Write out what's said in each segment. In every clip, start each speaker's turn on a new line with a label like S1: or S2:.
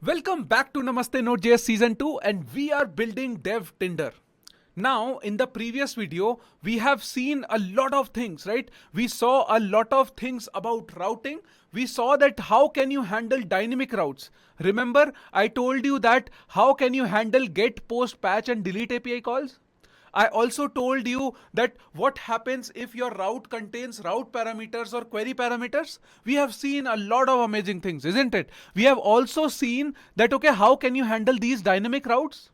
S1: Welcome back to Namaste Node.js Season 2 and we are building Dev Tinder. Now, in the previous video, we have seen a lot of things, right? We saw a lot of things about routing. We saw that how can you handle dynamic routes. Remember, I told you that how can you handle get, post, patch and delete API calls? I also told you that what happens if your route contains route parameters or query parameters. We have seen a lot of amazing things, isn't it? We have also seen that, okay, how can you handle these dynamic routes?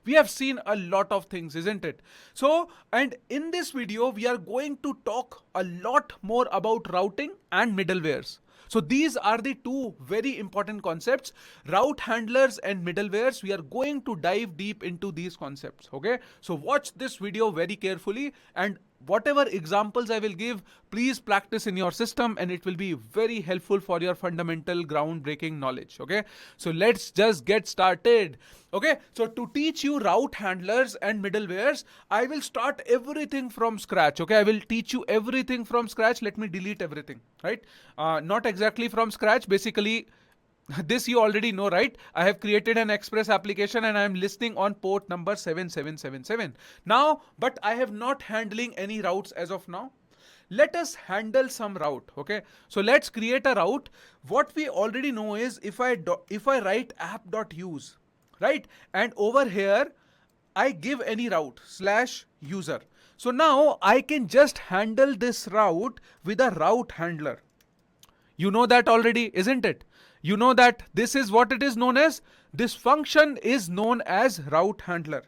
S1: We have seen a lot of things, isn't it? So, and in this video, we are going to talk a lot more about routing and middlewares. So these are the two very important concepts, route handlers and middlewares. We are going to dive deep into these concepts. Okay. So watch this video very carefully, and whatever examples I will give, please practice in your system and it will be very helpful for your fundamental groundbreaking knowledge. Okay. So let's just get started. Okay. So to teach you route handlers and middlewares, I will start everything from scratch. Okay. I will teach you everything from scratch. Let me delete everything, right? Not exactly from scratch. Basically, this you already know, right? I have created an Express application and I am listening on port number 7777. Now, but I have not handling any routes as of now. Let us handle some route. Okay. So let's create a route. What we already know is if I write app.use, right? And over here, I give any route /user. So now I can just handle this route with a route handler. You know that already, isn't it? You know that this is what it is known as. This function is known as route handler.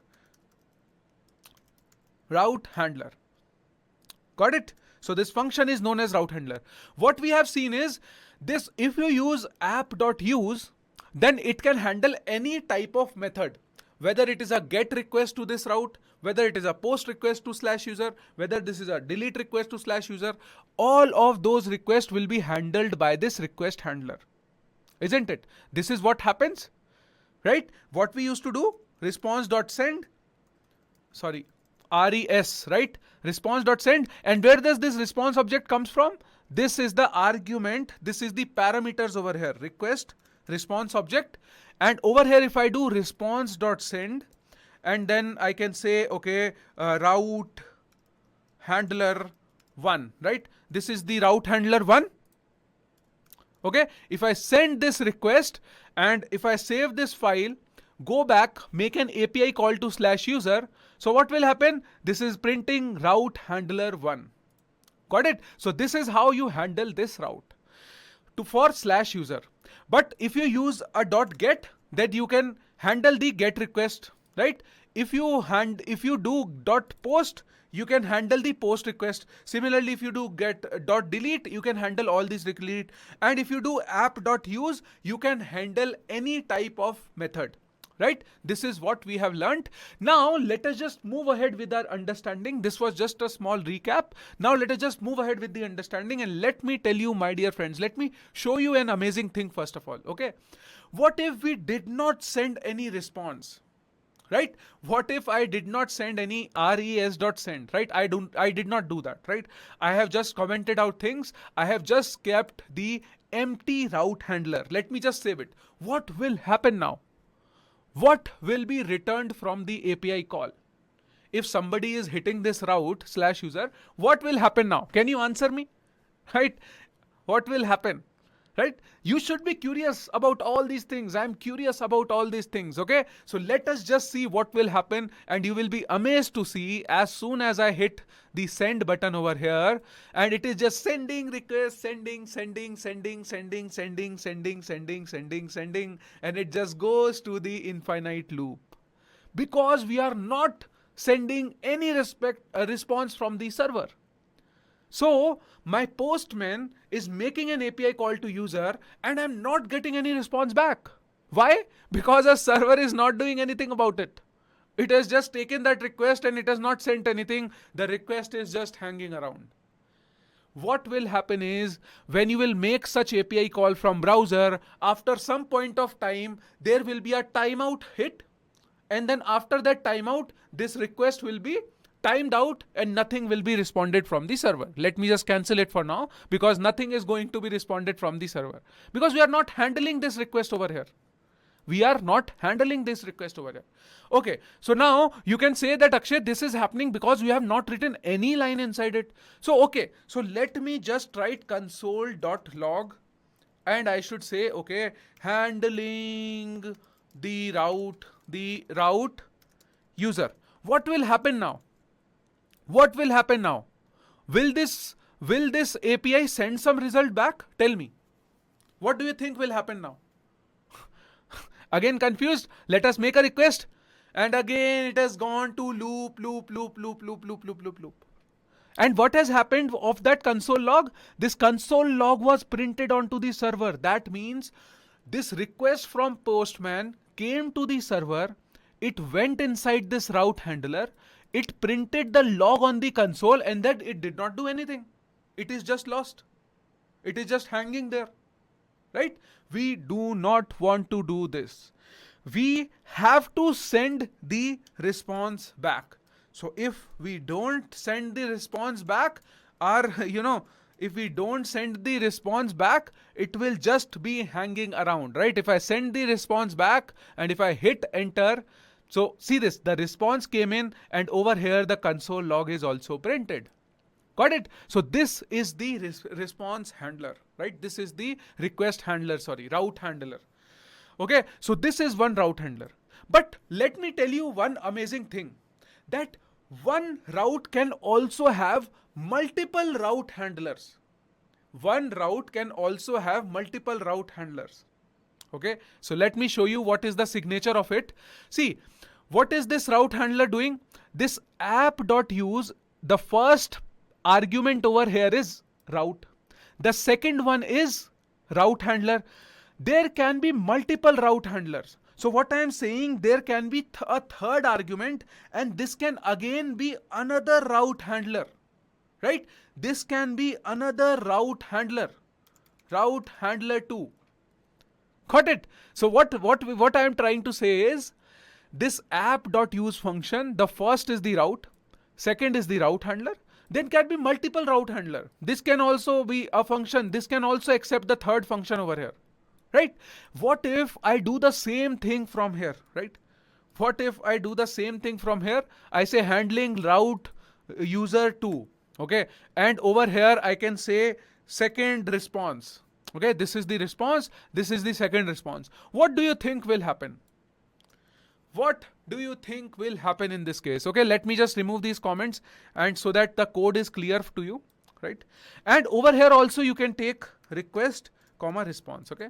S1: Route handler. Got it? So this function is known as route handler. What we have seen is this, if you use app.use, then it can handle any type of method, whether it is a get request to this route, whether it is a post request to /user, whether this is a delete request to /user, all of those requests will be handled by this request handler. Isn't it? This is what happens, right? What we used to do, response.send, sorry, res, right? Response.send. And where does this response object comes from? This is the argument. This is the parameters over here, request, response object. And over here, if I do response.send, and then I can say, okay, route handler 1, right? This is the route handler 1. Okay, if I send this request and if I save this file, go back, make an API call to /user. So what will happen? This is printing route handler 1. Got it? So this is how you handle this route for /user. But if you use a .get, then you can handle the get request, right? If you do .post, you can handle the post request. Similarly, if you do get .delete, you can handle all these delete. And if you do app.use, you can handle any type of method, right? This is what we have learned. Now, let us just move ahead with our understanding. This was just a small recap. Now, let us just move ahead with the understanding. And let me tell you, my dear friends, let me show you an amazing thing first of all, okay? What if we did not send any response? Right? What if I did not send any res.send, right? I did not do that, right? I have just commented out things. I have just kept the empty route handler. Let me just save it. What will happen now? What will be returned from the API call? If somebody is hitting this route /user, what will happen now? Can you answer me? Right? What will happen? Right? You should be curious about all these things. I'm curious about all these things. Okay. So let us just see what will happen, and you will be amazed to see as soon as I hit the send button over here, and it is just sending requests, sending, and it just goes to the infinite loop because we are not sending any response from the server. So my postman is making an API call to user and I'm not getting any response back. Why? Because a server is not doing anything about it. It has just taken that request and it has not sent anything. The request is just hanging around. What will happen is when you will make such API call from browser, after some point of time, there will be a timeout hit. And then after that timeout, this request will be timed out and nothing will be responded from the server. Let me just cancel it for now because nothing is going to be responded from the server because we are not handling this request over here. We are not handling this request over here. Okay, so now you can say that Akshay, this is happening because we have not written any line inside it. So okay, so let me just write console.log, and I should say, okay, handling the route user. What will happen now? What will happen now? Will this API send some result back? Tell me. What do you think will happen now? Again confused? Let us make a request. And again it has gone to loop. And what has happened of that console log? This console log was printed onto the server. That means this request from Postman came to the server. It went inside this route handler. It printed the log on the console, and then it did not do anything. It is just lost. It is just hanging there. Right? We do not want to do this. We have to send the response back. So if we don't send the response back, if we don't send the response back, it will just be hanging around, right? If I send the response back and if I hit enter, so see this, the response came in, and over here the console log is also printed. Got it? So this is the response handler, right? This is the request handler, route handler. Okay, so this is one route handler. But let me tell you one amazing thing, that one route can also have multiple route handlers. One route can also have multiple route handlers. Okay, so let me show you what is the signature of it. See, what is this route handler doing? This app.use, the first argument over here is route. The second one is route handler. There can be multiple route handlers. So what I am saying, there can be a third argument, and this can again be another route handler, right? This can be another route handler 2. Got it? So what I am trying to say is, this app.use function, the first is the route, second is the route handler, then can be multiple route handler. This can also be a function. This can also accept the third function over here. Right? What if I do the same thing from here, right? What if I do the same thing from here? I say handling route user 2, okay? And over here I can say second response. Okay, this is the response, this is the second response. What do you think will happen? What do you think will happen in this case? Okay, let me just remove these comments, and so that the code is clear to you, right? And over here also you can take request, comma response, okay?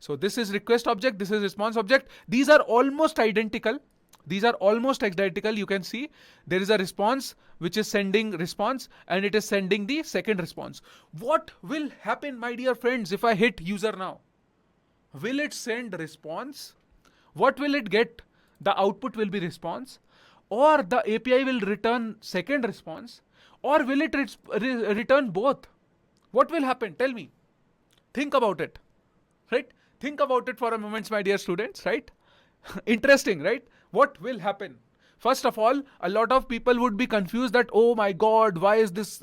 S1: So this is request object, this is response object. These are almost identical. You can see there is a response which is sending response, and it is sending the second response. What will happen, my dear friends, if I hit user now? Will it send response? What will it get? The output will be response, or the API will return second response, or will it return both? What will happen? Tell me. Think about it, right? Think about it for a moment, my dear students, right? Interesting, right? What will happen? First of all, a lot of people would be confused that, oh my God, why is this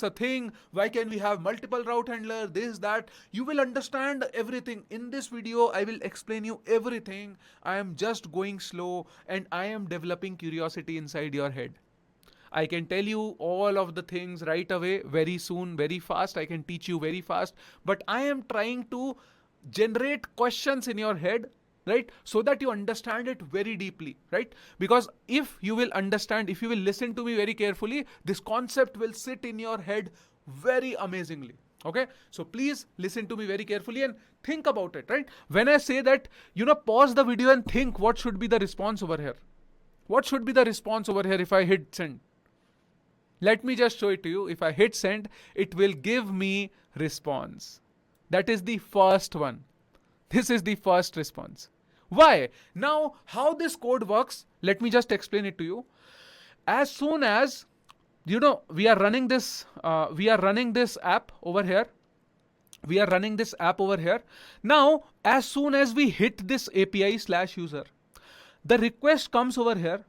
S1: a thing? Why can we have multiple route handler, this, that? You will understand everything. In this video, I will explain you everything. I am just going slow, and I am developing curiosity inside your head. I can tell you all of the things right away, very soon, very fast. I can teach you very fast, but I am trying to generate questions in your head, right? So that you understand it very deeply, right? Because if you will understand, if you will listen to me very carefully, this concept will sit in your head very amazingly. Okay, so please listen to me very carefully and think about it, right? When I say that, pause the video and think what should be the response over here. What should be the response over here if I hit send? Let me just show it to you. If I hit send, it will give me response. That is the first one. This is the first response. Why? Now, how this code works, let me just explain it to you. As soon as, we are running this app over here. Now, as soon as we hit this API/user, the request comes over here.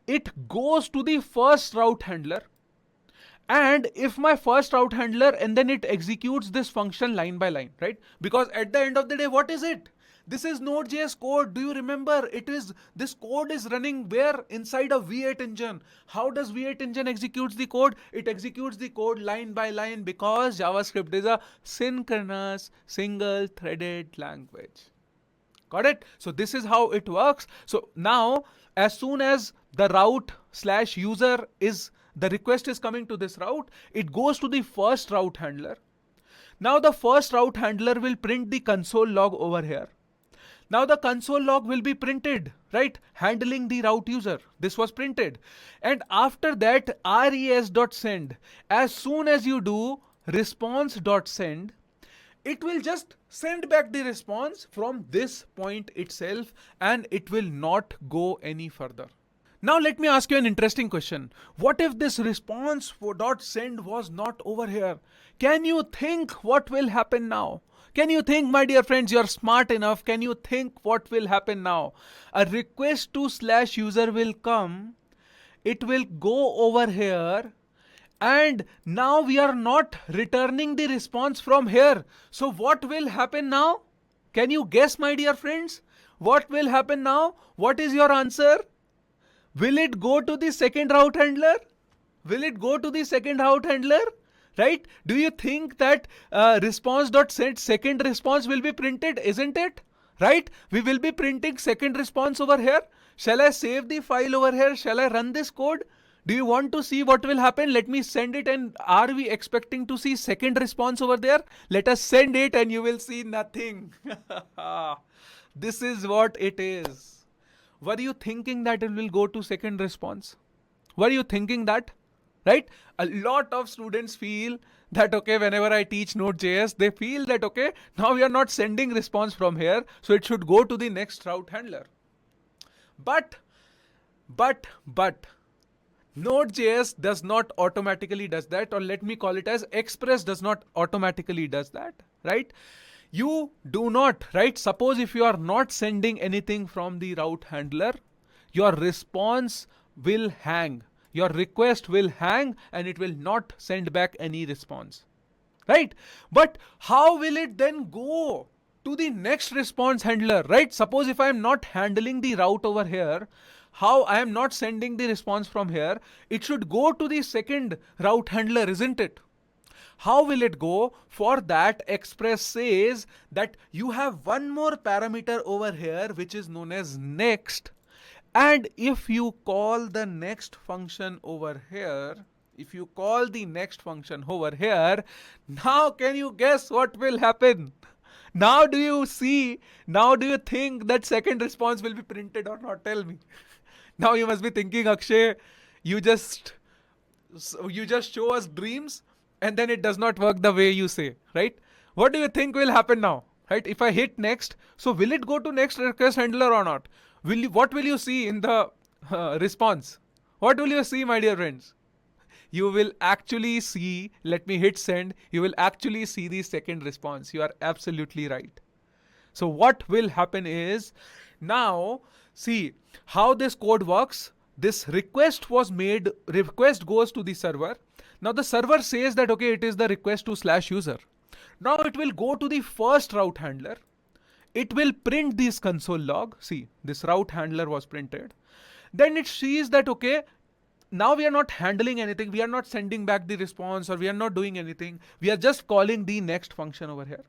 S1: It goes to the first route handler. And if my first route handler, and then it executes this function line by line, right? Because at the end of the day, what is it? This is Node.js code. Do you remember? This code is running where? Inside a V8 engine. How does V8 engine executes the code? It executes the code line by line because JavaScript is a synchronous single-threaded language. Got it? So this is how it works. So now, as soon as the route/user is the request is coming to this route, it goes to the first route handler. Now the first route handler will print the console log over here. Now the console log will be printed, right? Handling the route user. This was printed. And after that, res.send. As soon as you do response.send, it will just send back the response from this point itself, and it will not go any further. Now let me ask you an interesting question. What if this response for .send was not over here? Can you think what will happen now? Can you think, my dear friends, you're smart enough. Can you think what will happen now? A request to /user will come. It will go over here. And now we are not returning the response from here. So what will happen now? Can you guess, my dear friends? What will happen now? What is your answer? Will it go to the second route handler? Will it go to the second route handler? Right? Do you think that response.send second response will be printed? Isn't it? Right? We will be printing second response over here. Shall I save the file over here? Shall I run this code? Do you want to see what will happen? Let me send it, and are we expecting to see second response over there? Let us send it and you will see nothing. This is what it is. Were you thinking that it will go to second response? Were you thinking that? Right? A lot of students feel that, okay, whenever I teach Node.js, they feel that, okay, now we are not sending response from here, so it should go to the next route handler. But, Node.js does not automatically does that, or let me call it as Express does not automatically does that, right? You do not, right? Suppose if you are not sending anything from the route handler, your response will hang. Your request will hang and it will not send back any response, right? But how will it then go to the next response handler, right? Suppose if I am not handling the route over here, how I am not sending the response from here, it should go to the second route handler, isn't it? How will it go? For that, Express says that you have one more parameter over here which is known as next. And if you call the next function over here, now can you guess what will happen? Now do you think that second response will be printed or not? Tell me. Now you must be thinking, Akshay, you just show us dreams and then it does not work the way you say, right? What do you think will happen now? Right? If I hit next, so will it go to next request handler or not? What will you see in the response? What will you see, my dear friends? You will actually see, let me hit send, you will actually see the second response. You are absolutely right. So what will happen is, now see how this code works. This request was made, request goes to the server. Now the server says that, okay, it is the request to /user. Now it will go to the first route handler. It will print this console log. See, this route handler was printed. Then it sees that, okay, now we are not handling anything. We are not sending back the response or we are not doing anything. We are just calling the next function over here.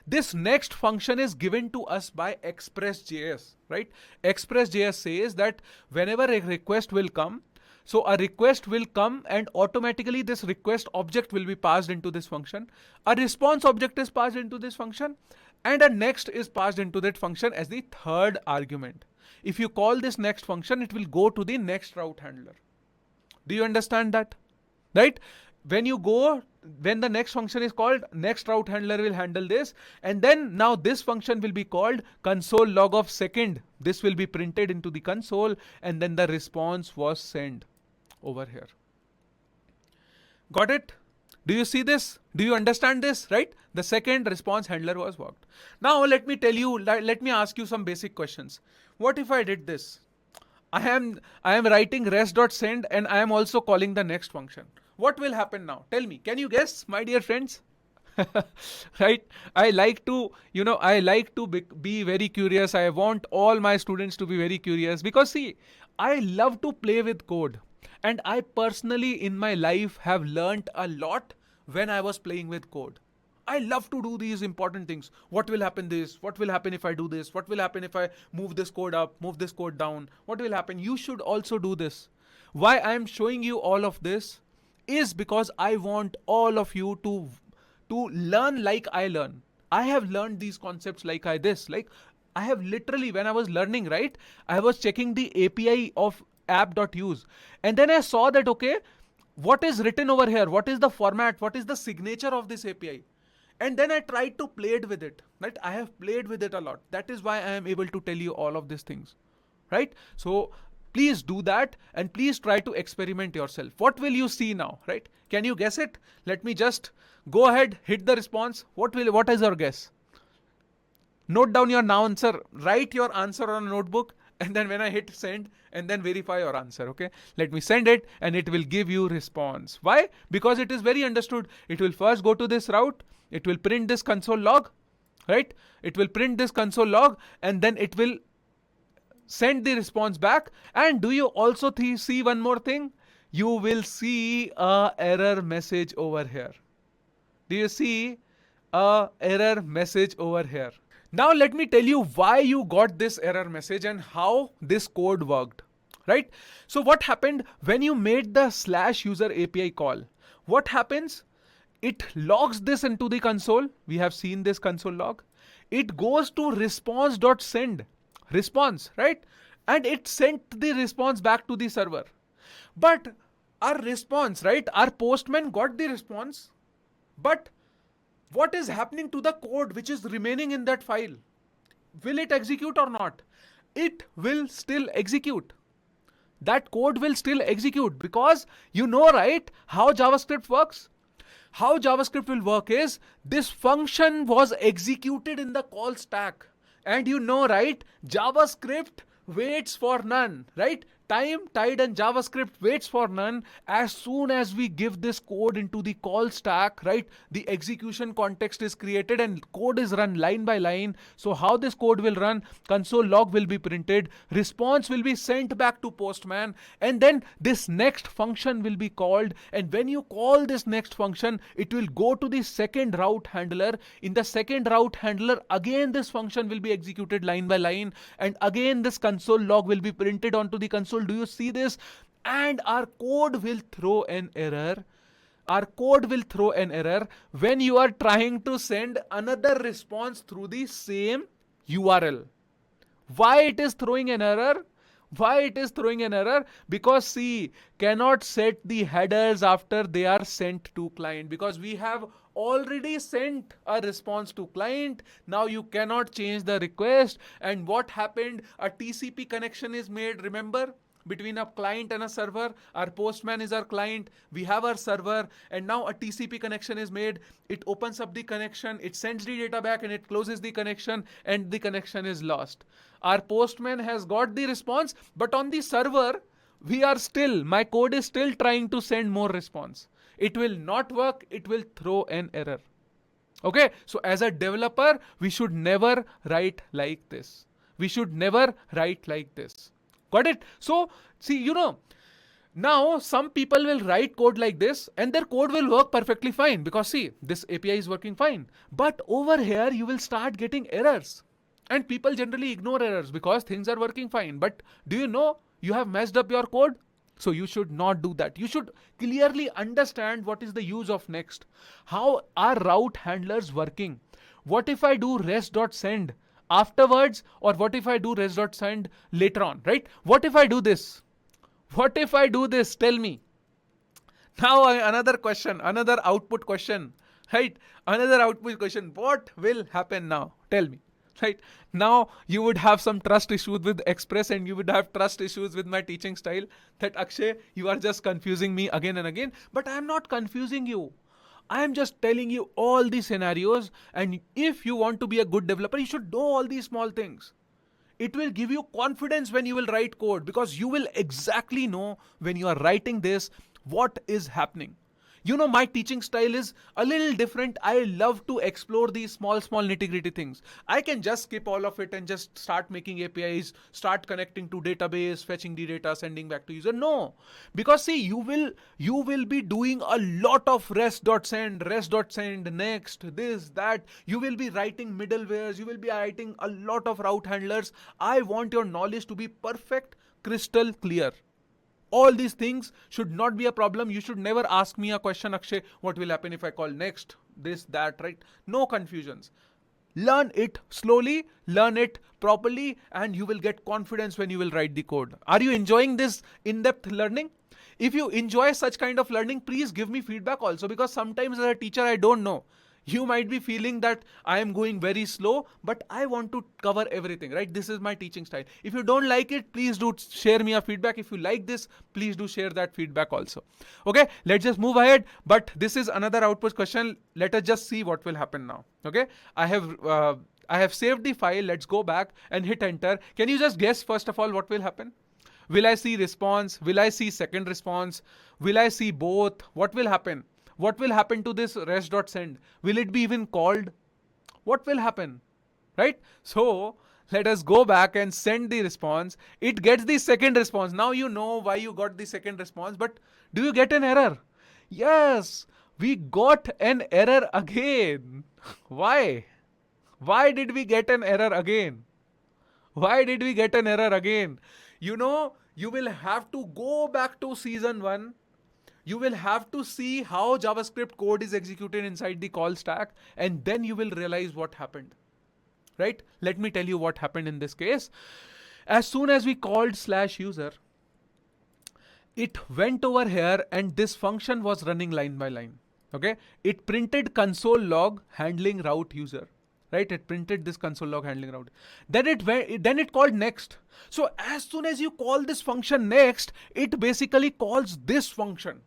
S1: This next function is given to us by Express.js, right? Express.js says that whenever a request will come, so a request will come and automatically this request object will be passed into this function. A response object is passed into this function and a next is passed into that function as the third argument. If you call this next function, it will go to the next route handler. Do you understand that? Right? When the next function is called, next route handler will handle this, and then now this function will be called console log of second. This will be printed into the console and then the response was sent over here. Got it? Do you see this? Do you understand this? Right? The second response handler was worked. Now let me ask you some basic questions. What if I did this? I am writing res.send and I am also calling the next function. What will happen now? Tell me. Can you guess, my dear friends? Right? I like to, I like to be very curious. I want all my students to be very curious because see, I love to play with code. And I personally in my life have learnt a lot when I was playing with code. I love to do these important things. What will happen this? What will happen if I do this? What will happen if I move this code up, move this code down? What will happen? You should also do this. Why I am showing you all of this is because I want all of you to learn like I learn. I have learned these concepts like like I have literally when I was learning, right? I was checking the API of app.use and then I saw that okay, what is written over here? What is the format? What is the signature of this API? And then I tried to play it with it, right? I have played with it a lot. That is why I am able to tell you all of these things, right? So please do that and please try to experiment yourself. What will you see now, right? Can you guess it? Let me just go ahead, hit the response. What is your guess? Note down your answer, write your answer on a notebook, and then when I hit send and then verify your answer. Okay, let me send it and it will give you response. Why? Because it is very understood. It will first go to this route, it will print this console log, right? It will print this console log and then it will send the response back. And do you also see one more thing? You will see a error message over here. Do you see a error message over here? Now let me tell you why you got this error message and how this code worked, right? So what happened when you made the /user API call? What happens? It logs this into the console. We have seen this console log. It goes to response.send, response, right? And it sent the response back to the server. But our response, right? Our postman got the response, but what is happening to the code which is remaining in that file? Will it execute or not? It will still execute. That code will still execute because you know, right, how JavaScript works? How JavaScript will work is this function was executed in the call stack. And you know, right, JavaScript waits for none, right? Time, tide, and JavaScript waits for none. As soon as we give this code into the call stack, right, the execution context is created and code is run line by line. So how this code will run? Console log will be printed, response will be sent back to postman, and then this next function will be called. And when you call this next function, it will go to the second route handler. In the second route handler, again this function will be executed line by line, and again this console log will be printed onto the console. Do you see this? And our code will throw an error. Our code will throw an error when you are trying to send another response through the same URL. Why it is throwing an error? Why it is throwing an error? Because C cannot set the headers after they are sent to client, because we have already sent a response to client. Now you cannot change the request. And what happened? A TCP connection is made, remember, between a client and a server. Our postman is our client, we have our server, and now a TCP connection is made. It opens up the connection, it sends the data back, and it closes the connection, and the connection is lost. Our postman has got the response, but on the server, my code is still trying to send more response. It will not work, it will throw an error. Okay, so as a developer, we should never write like this. We should never write like this. Got it? So, see, now some people will write code like this and their code will work perfectly fine because see, this API is working fine. But over here, you will start getting errors. And people generally ignore errors because things are working fine. But do you know you have messed up your code? So you should not do that. You should clearly understand what is the use of next. How are route handlers working? What if I do rest.send afterwards, or what if I do rest.send later on, right? What if I do this? What if I do this? Tell me. Now another question, another output question, right? Another output question. What will happen now? Tell me. Right now you would have some trust issues with Express and you would have trust issues with my teaching style, that Akshay, you are just confusing me again and again. But I am not confusing you. I am just telling you all these scenarios, and if you want to be a good developer, you should know all these small things. It will give you confidence when you will write code, because you will exactly know when you are writing this what is happening. My teaching style is a little different. I love to explore these small nitty gritty things. I can just skip all of it and just start making APIs, start connecting to database, fetching the data, sending back to user. No, because see, you will be doing a lot of rest.send, next, this, that. You will be writing middlewares, you will be writing a lot of route handlers. I want your knowledge to be perfect, crystal clear. All these things should not be a problem. You should never ask me a question, Akshay, what will happen if I call next, this, that, right? No confusions. Learn it slowly, learn it properly, and you will get confidence when you will write the code. Are you enjoying this in-depth learning? If you enjoy such kind of learning, please give me feedback also, because sometimes as a teacher, I don't know. You might be feeling that I am going very slow, but I want to cover everything, right? This is my teaching style. If you don't like it, please do share me a feedback. If you like this, please do share that feedback also. Okay, let's just move ahead. But this is another output question. Let us just see what will happen now. Okay, I have saved the file. Let's go back and hit enter. Can you just guess first of all what will happen? Will I see response? Will I see second response? Will I see both? What will happen? What will happen to this rest.send? Will it be even called? What will happen? Right? So let us go back and send the response. It gets the second response. Now you know why you got the second response, but do you get an error? Yes, we got an error again. Why? Why did we get an error again? Why did we get an error again? You will have to go back to season 1. You will have to see how JavaScript code is executed inside the call stack, and then you will realize what happened. Right? Let me tell you what happened in this case. As soon as we called /user, it went over here and this function was running line by line. Okay? It printed console log handling route user. Right? It printed this console log handling route. Then it called next. So as soon as you call this function next, it basically calls this function.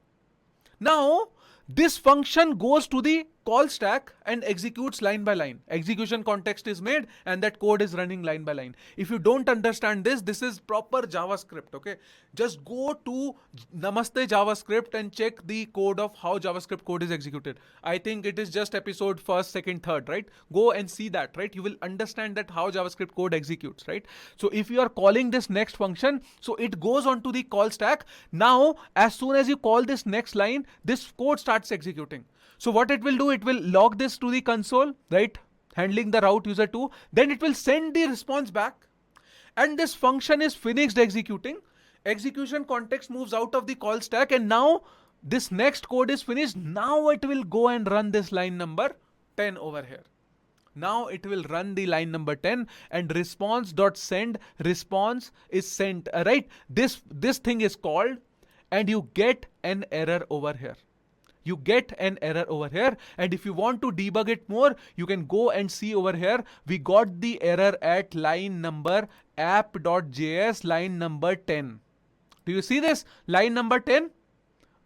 S1: Now, this function goes to the call stack and executes line by line. Execution context is made and that code is running line by line. If you don't understand this, this is proper JavaScript, okay? Just go to Namaste JavaScript and check the code of how JavaScript code is executed. I think it is just episode 1st, 2nd, 3rd, right? Go and see that, right? You will understand that how JavaScript code executes, right? So if you are calling this next function, so it goes onto the call stack. Now, as soon as you call this next line, this code starts executing. So what it will do, it will log this to the console, right? Handling the route user 2. Then it will send the response back. And this function is finished executing. Execution context moves out of the call stack. And now this next code is finished. Now it will go and run this line number 10 over here. Now it will run the line number 10 and response.send response is sent, right? This thing is called and you get an error over here. You get an error over here, and if you want to debug it more, you can go and see over here. We got the error at line number app.js line number 10. Do you see this? Line number 10?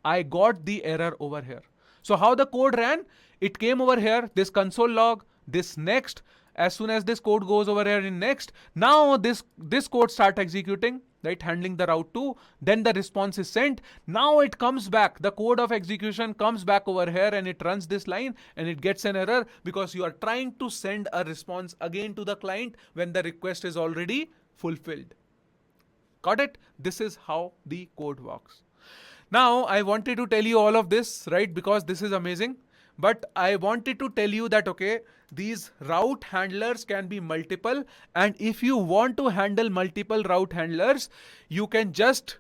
S1: I got the error over here. So how the code ran? It came over here, this console log, this next. As soon as this code goes over here in next, now this code start executing, right? Handling the route 2. Then the response is sent. Now it comes back. The code of execution comes back over here and it runs this line and it gets an error because you are trying to send a response again to the client when the request is already fulfilled. Got it? This is how the code works. Now, I wanted to tell you all of this, right? Because this is amazing. But I wanted to tell you that, okay, these route handlers can be multiple. And if you want to handle multiple route handlers, you can just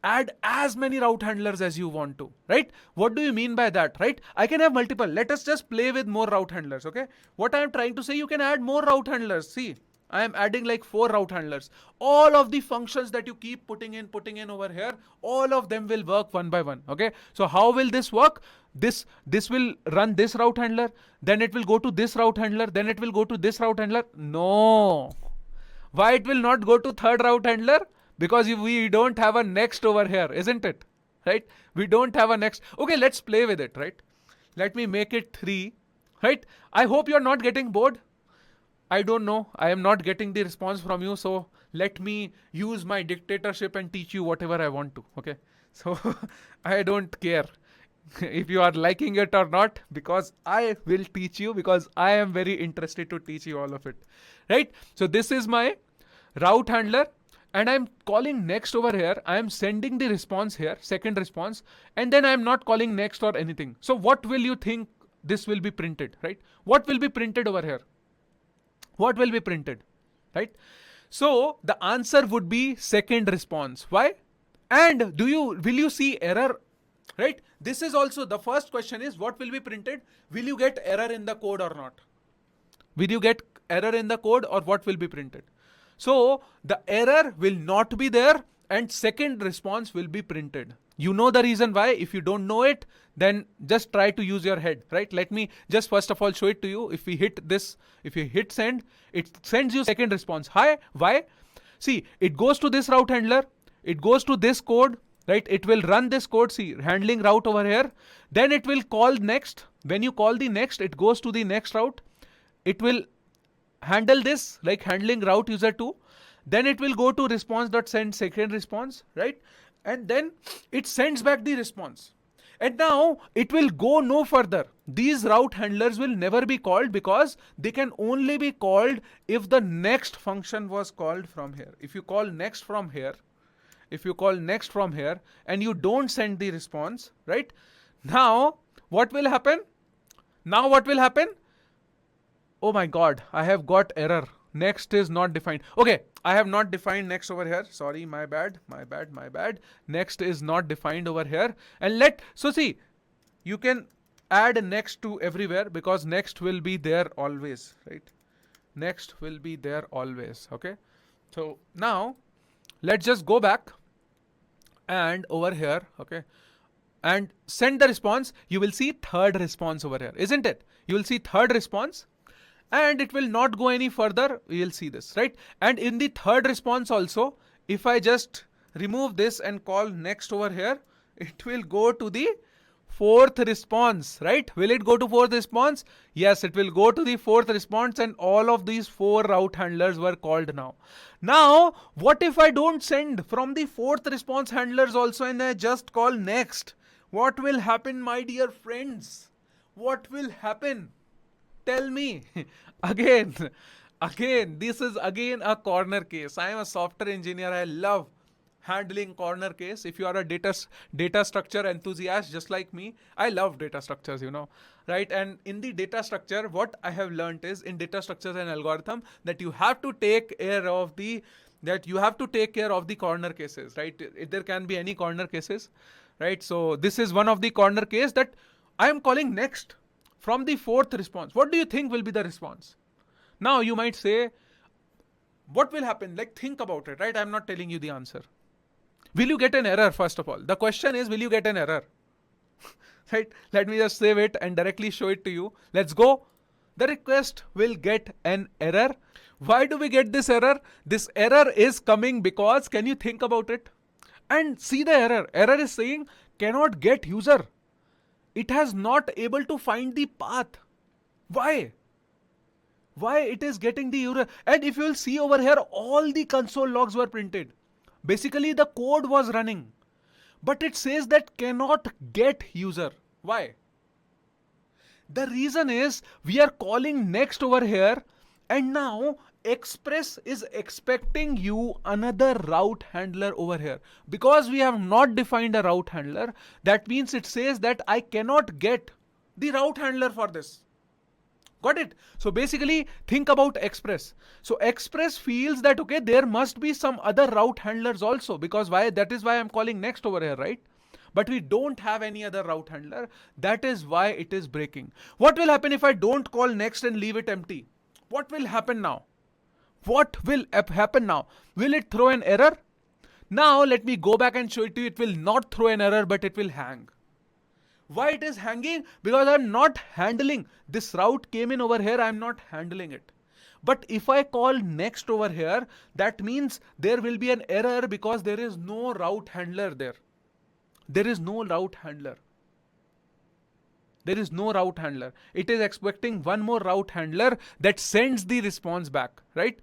S1: add as many route handlers as you want to, right? What do you mean by that, right? I can have multiple. Let us just play with more route handlers, okay? What I am trying to say, you can add more route handlers. See, I am adding like 4 route handlers. All of the functions that you keep putting in over here, all of them will work one by one. Okay. So how will this work? This will run this route handler. Then it will go to this route handler. Then it will go to this route handler. No. Why it will not go to third route handler? Because we don't have a next over here, isn't it? Right? We don't have a next. Okay, let's play with it, right? Let me make it 3, right? I hope you're not getting bored. I don't know. I am not getting the response from you. So let me use my dictatorship and teach you whatever I want to. Okay. So I don't care. if you are liking it or not, because I will teach you, because I am very interested to teach you all of it, right? So this is my route handler, and I'm calling next over here. I am sending the response here, second response, and then I'm not calling next or anything. So what will you think this will be printed, right? What will be printed over here? What will be printed, right? So the answer would be second response. Why? And will you see error, right? This is also the first question is what will be printed? Will you get error in the code or not? Will you get error in the code, or what will be printed? So the error will not be there and second response will be printed. You know the reason why. If you don't know it, then just try to use your head, right? Let me just first of all show it to you. If we hit this, if you hit send, it sends you second response. Hi, why? See, it goes to this route handler, it goes to this code, right? It will run this code, see, handling route over here. Then it will call next. When you call the next, it goes to the next route. It will handle this like handling route user 2. Then it will go to response.send second response, right? And then it sends back the response. And now it will go no further. These route handlers will never be called because they can only be called if the next function was called from here. If you call next from here, and you don't send the response, right? Now what will happen? Oh my god, I have got error. Next is not defined. Okay, I have not defined next over here. Sorry, my bad. Next is not defined over here. And so see, you can add next to everywhere because next will be there always, right? Next will be there always, okay? So now let's just go back and over here, okay? And send the response. You will see third response over here, isn't it? You will see third response. And it will not go any further. We will see this, right? And in the third response also, if I just remove this and call next over here, it will go to the fourth response, right? Will it go to fourth response? Yes, it will go to the fourth response, and all of these four route handlers were called now. Now, what if I don't send from the fourth response handlers also and I just call next? What will happen, my dear friends? What will happen? Tell me. again, this is again a corner case. I am a software engineer. I love handling corner case. If you are a data structure enthusiast just like me, I love data structures, right? And in the data structure, what I have learned is in data structures and algorithm that you have to take care of the corner cases, right? There can be any corner cases, right? So this is one of the corner case that I am calling next from the fourth response. What do you think will be the response? Now you might say, what will happen? Like, think about it, right? I'm not telling you the answer. Will you get an error? First of all, the question is, will you get an error? Right? Let me just save it and directly show it to you. Let's go. The request will get an error. Why do we get this error? This error is coming because, can you think about it? And see the error. Error is saying cannot get user. It has not able to find the path. Why? Why it is getting the user? And if you will see over here, all the console logs were printed. Basically, the code was running, but it says that cannot get user. Why? The reason is we are calling next over here, and now Express is expecting you another route handler over here. Because we have not defined a route handler, that means it says that I cannot get the route handler for this. Got it? So basically, think about Express. So Express feels that, okay, there must be some other route handlers also, because why? That is why I'm calling next over here, right? But we don't have any other route handler. That is why it is breaking. What will happen if I don't call next and leave it empty? What will happen now? What will happen now? Will it throw an error? Now let me go back and show it to you. It will not throw an error, but it will hang. Why it is hanging? Because I'm not handling. This route came in over here. I'm not handling it. But if I call next over here, that means there will be an error because there is no route handler there. There is no route handler. There is no route handler. It is expecting one more route handler that sends the response back, right?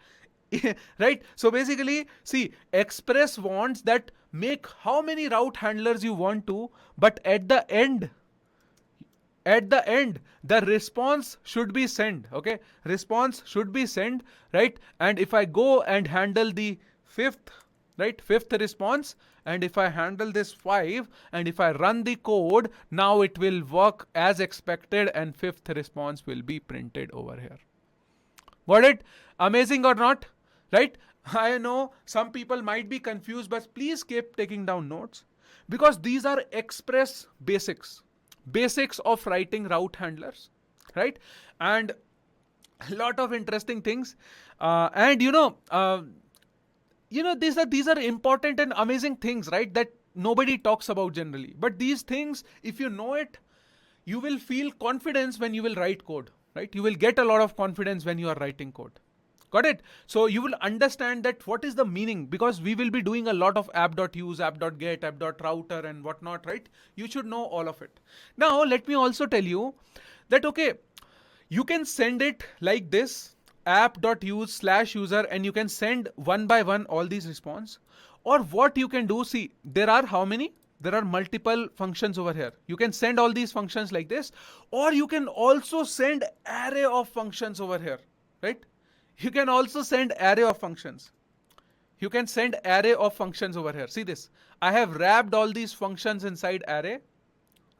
S1: Right? So basically, see, Express wants that make how many route handlers you want to, but at the end, at the end the response should be sent. Okay, response should be sent, right? And if I go and handle the fifth, right, fifth response, and if I handle this 5 and if I run the code, now it will work as expected and fifth response will be printed over here. Got it? Amazing or not? Right? I know some people might be confused, but please keep taking down notes, because these are express basics of writing route handlers, right? And a lot of interesting things. And these are important and amazing things, right? That nobody talks about generally. But these things, if you know it, you will feel confidence when you will write code, right? You will get a lot of confidence when you are writing code. Got it? So you will understand that what is the meaning, because we will be doing a lot of app.use, app.get, app.router and whatnot, right? You should know all of it. Now, let me also tell you that, okay, you can send it like this, app.use/user, and you can send one by one all these response. Or what you can do, see, there are how many? There are multiple functions over here. You can send all these functions like this, or you can also send array of functions over here, right? You can also send array of functions. You can send array of functions over here. See this. I have wrapped all these functions inside array,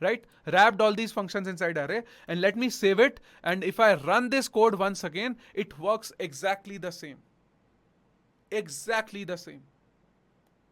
S1: right? Wrapped all these functions inside array, and let me save it. And if I run this code once again, it works exactly the same. Exactly the same.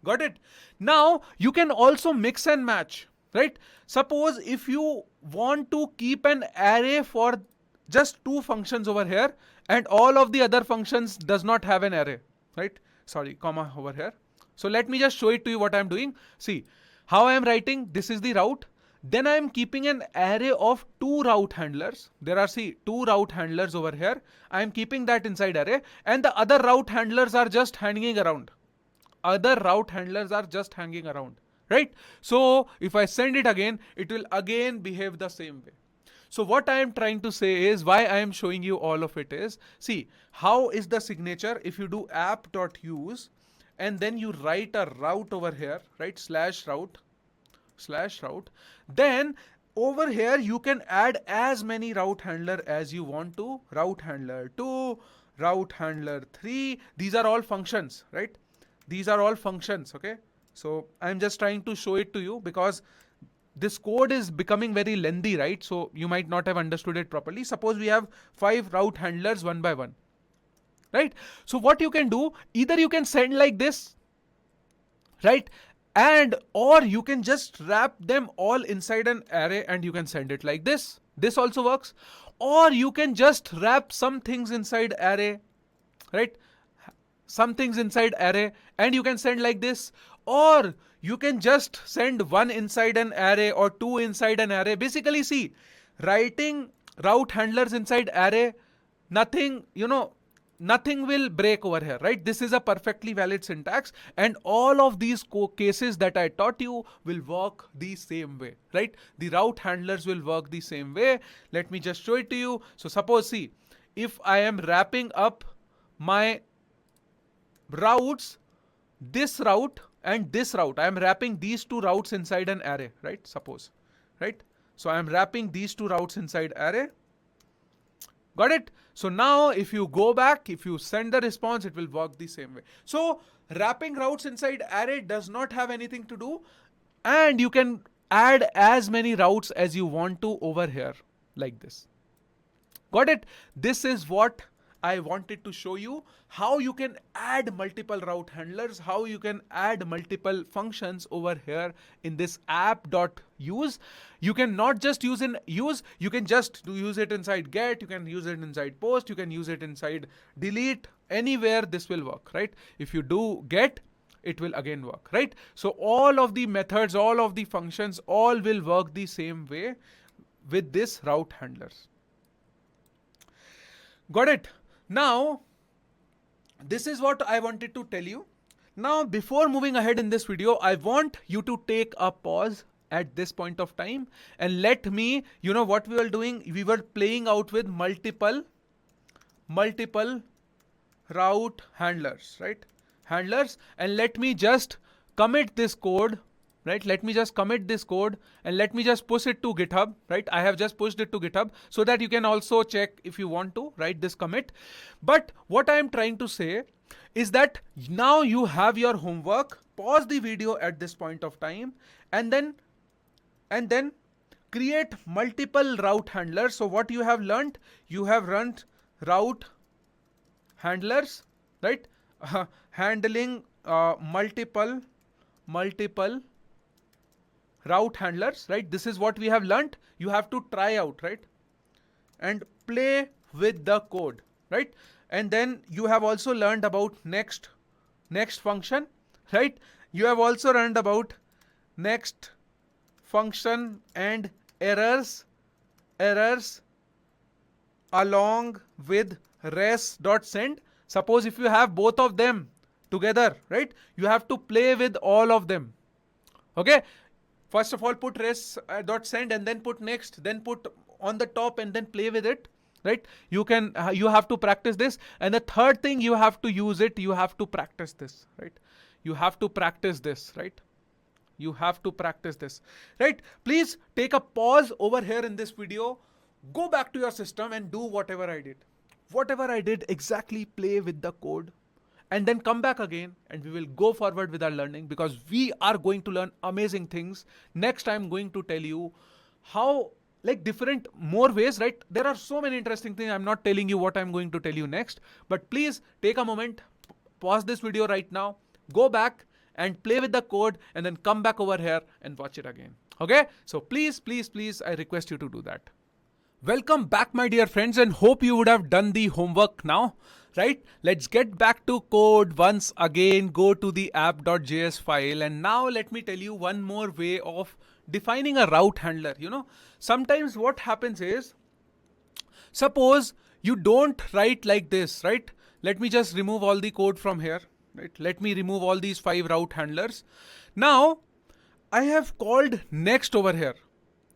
S1: Got it? Now you can also mix and match, right? Suppose if you want to keep an array for just 2 functions over here, and all of the other functions does not have an array, right? Sorry, comma over here. So let me just show it to you what I'm doing. See how I am writing. This is the route. Then I am keeping an array of 2 route handlers. There are, see, 2 route handlers over here. I am keeping that inside array, and the other route handlers are just hanging around. Other route handlers are just hanging around, right? So if I send it again, it will again behave the same way. So what I am trying to say is, why I am showing you all of it is, see, how is the signature? If you do app.use and then you write a route over here, right? /route, then over here you can add as many route handler as you want to. Route handler 2, route handler 3. These are all functions, right? These are all functions, okay? So I'm just trying to show it to you because this code is becoming very lengthy, right? So you might not have understood it properly. Suppose we have 5 route handlers one by one, right? So what you can do, either you can send like this, right? And or you can just wrap them all inside an array and you can send it like this. This also works. Or you can just wrap some things inside array, right? Some things inside array and you can send like this. Or you can just send one inside an array or 2 inside an array. Basically, see, writing route handlers inside array, nothing will break over here, right? This is a perfectly valid syntax, and all of these cases that I taught you will work the same way, right? The route handlers will work the same way. Let me just show it to you. So suppose, see, if I am wrapping up my routes, this route and this route, I am wrapping these 2 routes inside an array, right? Suppose, right? So I am wrapping these 2 routes inside array. Got it? So now if you go back, if you send the response, it will work the same way. So wrapping routes inside array does not have anything to do, and you can add as many routes as you want to over here like this. Got it? This is what I wanted to show you, how you can add multiple route handlers, how you can add multiple functions over here in this app.use. You can not just use in use, you can just use it inside get, you can use it inside post, you can use it inside delete, anywhere this will work, right? If you do get, it will again work, right? So all of the methods, all of the functions, all will work the same way with this route handlers. Got it? Now, this is what I wanted to tell you. Now, before moving ahead in this video, I want you to take a pause at this point of time and let me, what we were doing, we were playing out with multiple route handlers, right? Handlers, and let me just commit this code, right? Let me just commit this code and let me just push it to GitHub, right? I have just pushed it to GitHub so that you can also check if you want to write this commit. But what I am trying to say is that now you have your homework. Pause the video at this point of time and then create multiple route handlers. So what you have learned, you have run route handlers, right? Handling multiple route handlers, right? This is what we have learned. You have to try out, right? And play with the code, right? And then you have also learned about next function, right? You have also learned about next function and errors along with res.send. Suppose if you have both of them together, right? You have to play with all of them. Okay. First of all, put res.send and then put next, then put on the top and then play with it, right? You have to practice this. And the third thing, you have to use it. You have to practice this, right? You have to practice this, right? You have to practice this, right? Please take a pause over here in this video. Go back to your system and do whatever I did. Whatever I did, exactly play with the code. And then come back again and we will go forward with our learning, because we are going to learn amazing things. Next, I'm going to tell you how, like, different more ways, right? There are so many interesting things. I'm not telling you what I'm going to tell you next, but please take a moment, pause this video right now, go back and play with the code and then come back over here and watch it again. Okay? So please, I request you to do that. Welcome back, my dear friends, and hope you would have done the homework now, right? Let's get back to code once again. Go to the app.js file, and now let me tell you one more way of defining a route handler. You know, sometimes what happens is, suppose you don't write like this, right? Let me just remove all the code from here, right? Let me remove all these 5 route handlers. Now, I have called next over here,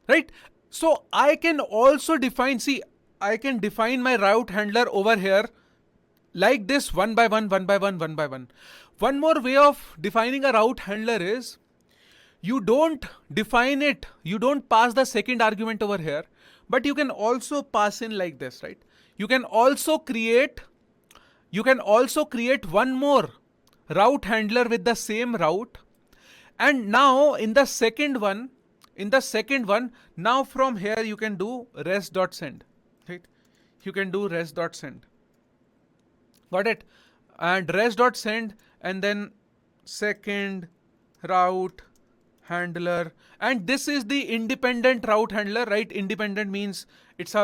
S1: right? So I can also define, I can define my route handler over here like this, one by one. One more way of defining a route handler is, you don't define it, you don't pass the second argument over here, but you can also pass in like this, right? You can also create one more route handler with the same route. And now in the second one, now from here you can do res.send, right? You can do res.send. Got it? And res.send and then second route handler. And this is the independent route handler, right? Independent means it's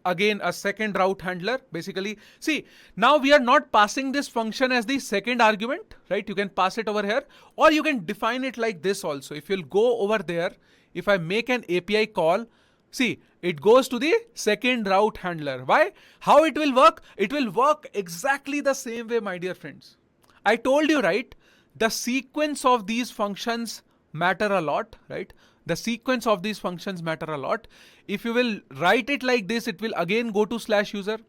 S1: again a second route handler, basically. See, now we are not passing this function as the second argument, right? You can pass it over here, or you can define it like this also. If you'll go over there, if I make an API call, see, it goes to the second route handler. Why? How it will work? It will work exactly the same way, my dear friends. I told you, right? The sequence of these functions matter a lot, right? The sequence of these functions matter a lot. If you will write it like this, it will again go to /user.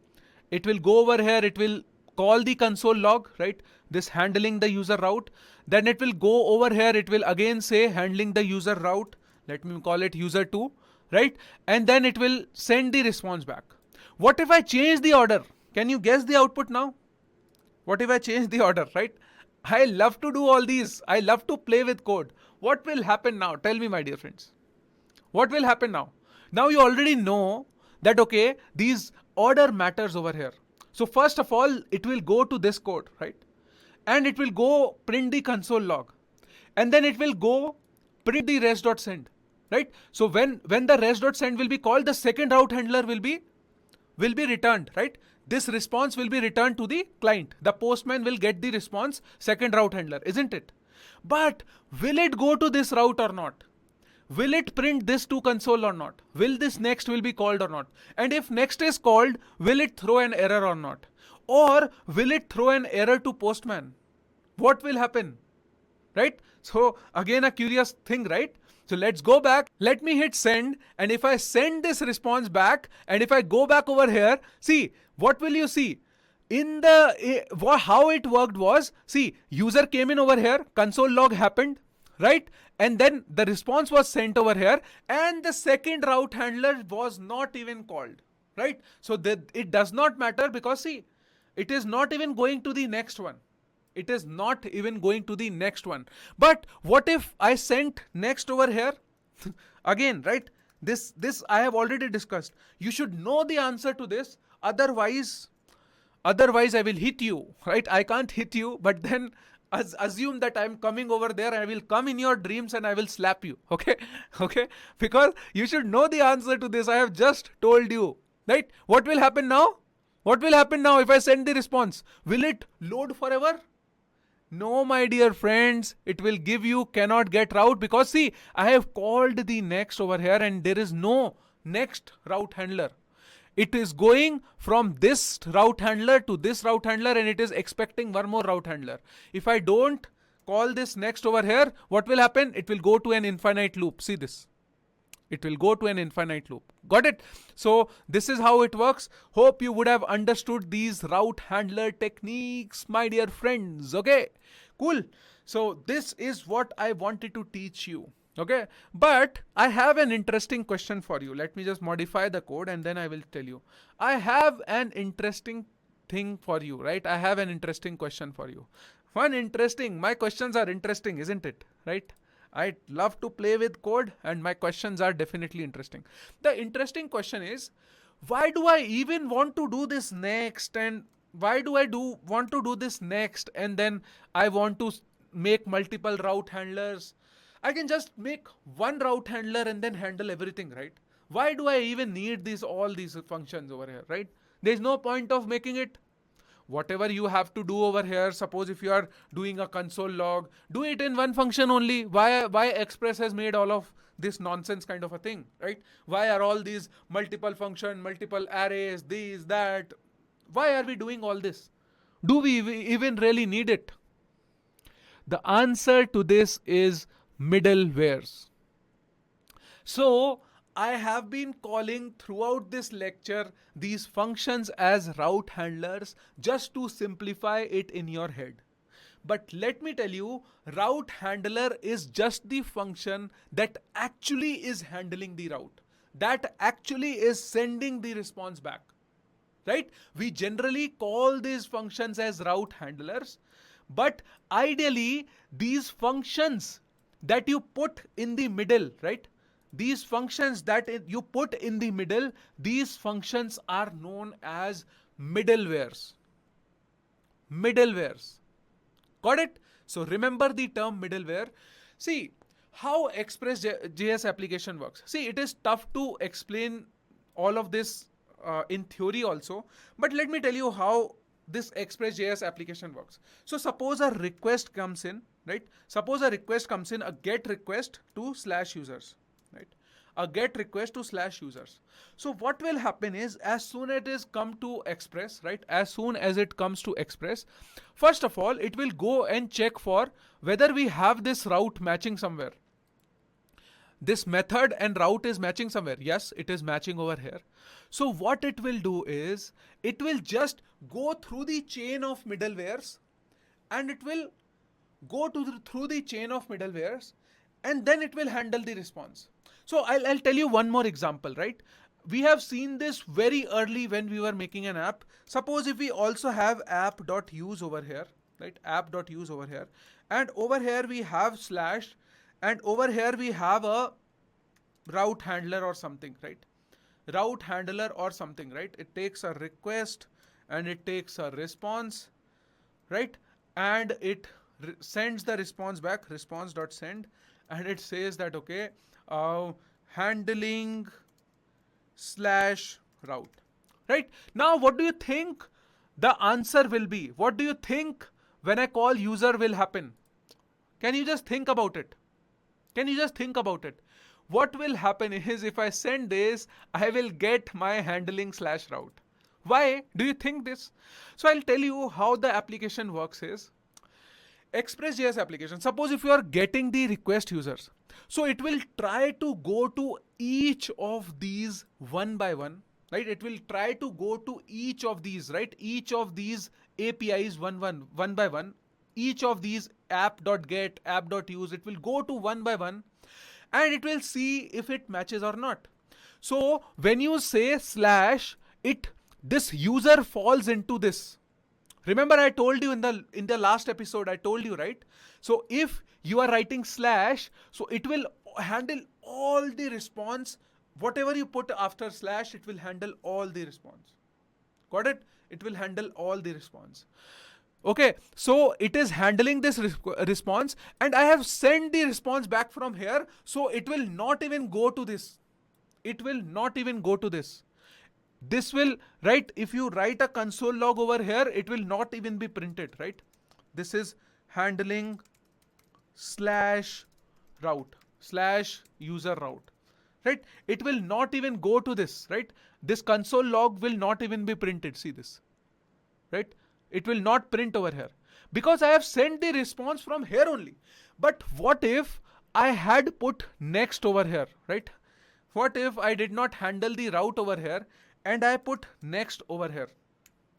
S1: It will go over here. It will call the console log, right? This handling the user route. Then it will go over here. It will again say handling the user route. Let me call it user2, right? And then it will send the response back. What if I change the order? Can you guess the output now? What if I change the order, right? I love to do all these. I love to play with code. What will happen now? Tell me, my dear friends. What will happen now? Now you already know that, okay, these order matters over here. So first of all, it will go to this code, right? And it will go print the console log. And then it will go print the res.send, right? So when the res.send will be called, the second route handler will be returned, right? This response will be returned to the client. The postman will get the response, second route handler, isn't it? But will it go to this route or not? Will it print this to console or not? Will this next will be called or not? And if next is called, will it throw an error or not? Or will it throw an error to postman? What will happen? Right? So again, a curious thing, right? So let's go back. Let me hit send. And if I send this response back, and if I go back over here, see, what will you see? How it worked was, see, user came in over here, console log happened, right? And then the response was sent over here, and the second route handler was not even called, right? So that it does not matter, because see, it is not even going to the next one. It is not even going to the next one. But what if I sent next over here? Again, right? This I have already discussed. You should know the answer to this. Otherwise I will hit you, right? I can't hit you, but then assume that I'm coming over there, and I will come in your dreams and I will slap you. Okay? Okay? Because you should know the answer to this. I have just told you, right? What will happen now? What will happen now if I send the response? Will it load forever? No, my dear friends, it will give you cannot get route, because see, I have called the next over here and there is no next route handler. It is going from this route handler to this route handler, and it is expecting one more route handler. If I don't call this next over here, what will happen? It will go to an infinite loop. See this. It will go to an infinite loop. Got it? So this is how it works. Hope you would have understood these route handler techniques, my dear friends. Okay, cool. So this is what I wanted to teach you. Okay, but I have an interesting question for you. Let me just modify the code and then I will tell you. I have an interesting thing for you, right? I have an interesting question for you. My questions are interesting, isn't it? Right? I love to play with code and my questions are definitely interesting. The interesting question is, why do I even want to do this next? And why do I want to do this next? And then I want to make multiple route handlers. I can just make one route handler and then handle everything, right? Why do I even need all these functions over here, right? There's no point of making it. Whatever you have to do over here, suppose if you are doing a console log, do it in one function only. Why Express has made all of this nonsense kind of a thing, right? Why are all these multiple function, multiple arrays, these, that? Why are we doing all this? Do we even really need it? The answer to this is middlewares. So I have been calling throughout this lecture these functions as route handlers just to simplify it in your head. But let me tell you, route handler is just the function that actually is handling the route, that actually is sending the response back. Right? We generally call these functions as route handlers, but ideally these functions that you put in the middle, right? These functions that you put in the middle, these functions are known as middlewares. Middlewares. Got it? So remember the term middleware. See how Express.js application works. See, it is tough to explain all of this in theory also, but let me tell you how this Express.js application works. So suppose a request comes in, right? Suppose a request comes in, a get request to /users, right? A get request to /users. So what will happen is, as soon as it is come to Express, right? As soon as it comes to Express, first of all, it will go and check for whether we have this route matching somewhere. This method and route is matching somewhere. Yes, it is matching over here. So what it will do is, it will just go through the chain of middlewares, and it will go through the chain of middlewares, and then it will handle the response. So I'll tell you one more example, right? We have seen this very early when we were making an app. Suppose if we also have app.use over here, right? App.use over here, and over here we have slash, and over here we have a route handler or something, right? Route handler or something, right? It takes a request and it takes a response, right? And it sends the response back, response.send, and it says that, okay, handling /route, right? Now, what do you think the answer will be? What do you think when I call user will happen? Can you just think about it? Can you just think about it? What will happen is, if I send this, I will get my handling /route. Why do you think this? So I'll tell you how the application works is, Express.js application, suppose if you are getting the request users, so it will try to go to each of these one by one, right? It will try to go to each of these, right? Each of these APIs one by one, each of these app.get, app.use, it will go to one by one and it will see if it matches or not. So when you say slash, this user falls into this. Remember I told you in the last episode, I told you, right? So if you are writing slash, so it will handle all the response. Whatever you put after slash, it will handle all the response. Got it? It will handle all the response. Okay, so it is handling this response, and I have sent the response back from here, so it will not even go to this. It will not even go to this. This will, right? If you write a console log over here, it will not even be printed, right? This is handling slash route, slash user route, right? It will not even go to this, right? This console log will not even be printed. See this, right? It will not print over here because I have sent the response from here only. But what if I had put next over here, right? What if I did not handle the route over here and I put next over here,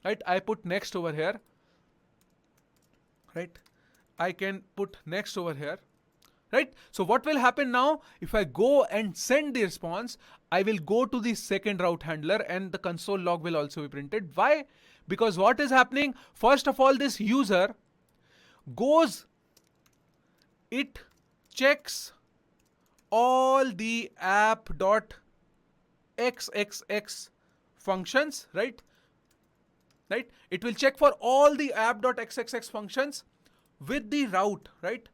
S1: right? I put next over here, right? I can put next over here, right? So what will happen now? If I go and send the response, I will go to the second route handler and the console log will also be printed. Why? Because what is happening? First of all, this user goes, it checks all the app.xxx functions, right? Right? It will check for all the app.xxx functions with the route, right?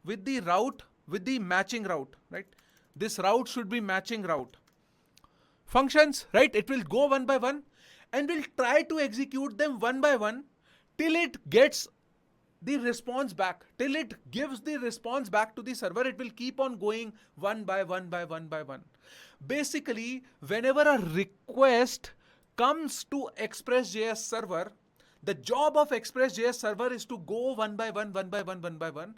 S1: With the route, with the matching route, right? This route should be matching route. Functions, right? It will go one by one and will try to execute them one by one till it gets the response back, till it gives the response back to the server. It will keep on going one by one by one by one. Basically, whenever a request comes to Express.js server, the job of Express.js server is to go one by one, one by one, one by one,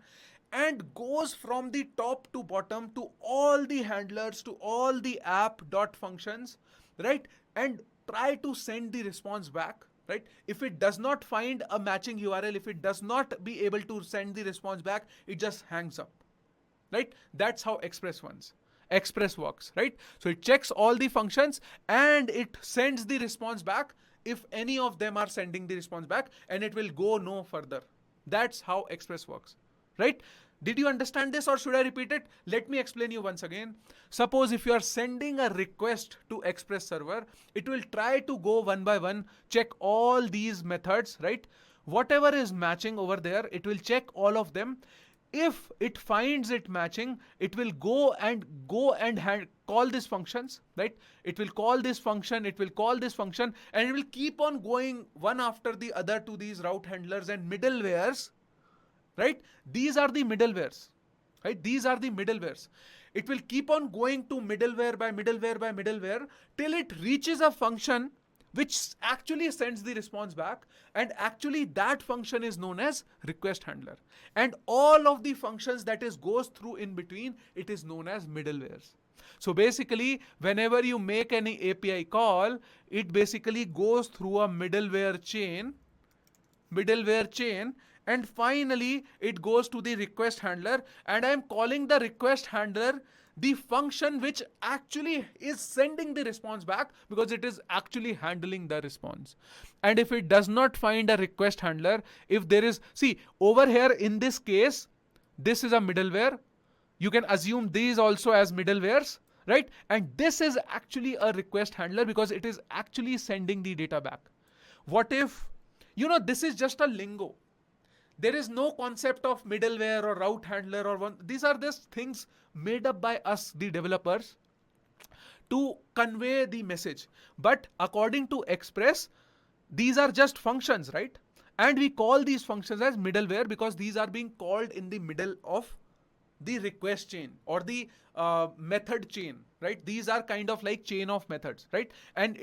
S1: and goes from the top to bottom to all the handlers, to all the app.functions, right? And try to send the response back, right? If it does not find a matching URL, if it does not be able to send the response back, it just hangs up, right? That's how Express works, right? So it checks all the functions and it sends the response back if any of them are sending the response back, and it will go no further. That's how Express works, right? Did you understand this or should I repeat it? Let me explain you once again. Suppose if you are sending a request to Express server, it will try to go one by one, check all these methods, right? Whatever is matching over there, it will check all of them. If it finds it matching, it will go and call these functions, right? It will call this function, it will call this function, and it will keep on going one after the other to these route handlers and middlewares, right? These are the middlewares, right? These are the middlewares. It will keep on going to middleware by middleware by middleware till it reaches a function which actually sends the response back, and actually that function is known as request handler, and all of the functions that is goes through in between, it is known as middlewares. So basically, whenever you make any API call, it basically goes through a middleware chain, and finally it goes to the request handler, and I'm calling the request handler the function which actually is sending the response back, because it is actually handling the response. And if it does not find a request handler, if there is, see over here in this case, this is a middleware, you can assume these also as middlewares, right? And this is actually a request handler because it is actually sending the data back. What if, this is just a lingo. There is no concept of middleware or route handler or one. These are just things made up by us, the developers, to convey the message. But according to Express, these are just functions, right? And we call these functions as middleware because these are being called in the middle of the request chain or the method chain, right? These are kind of like chain of methods, right? And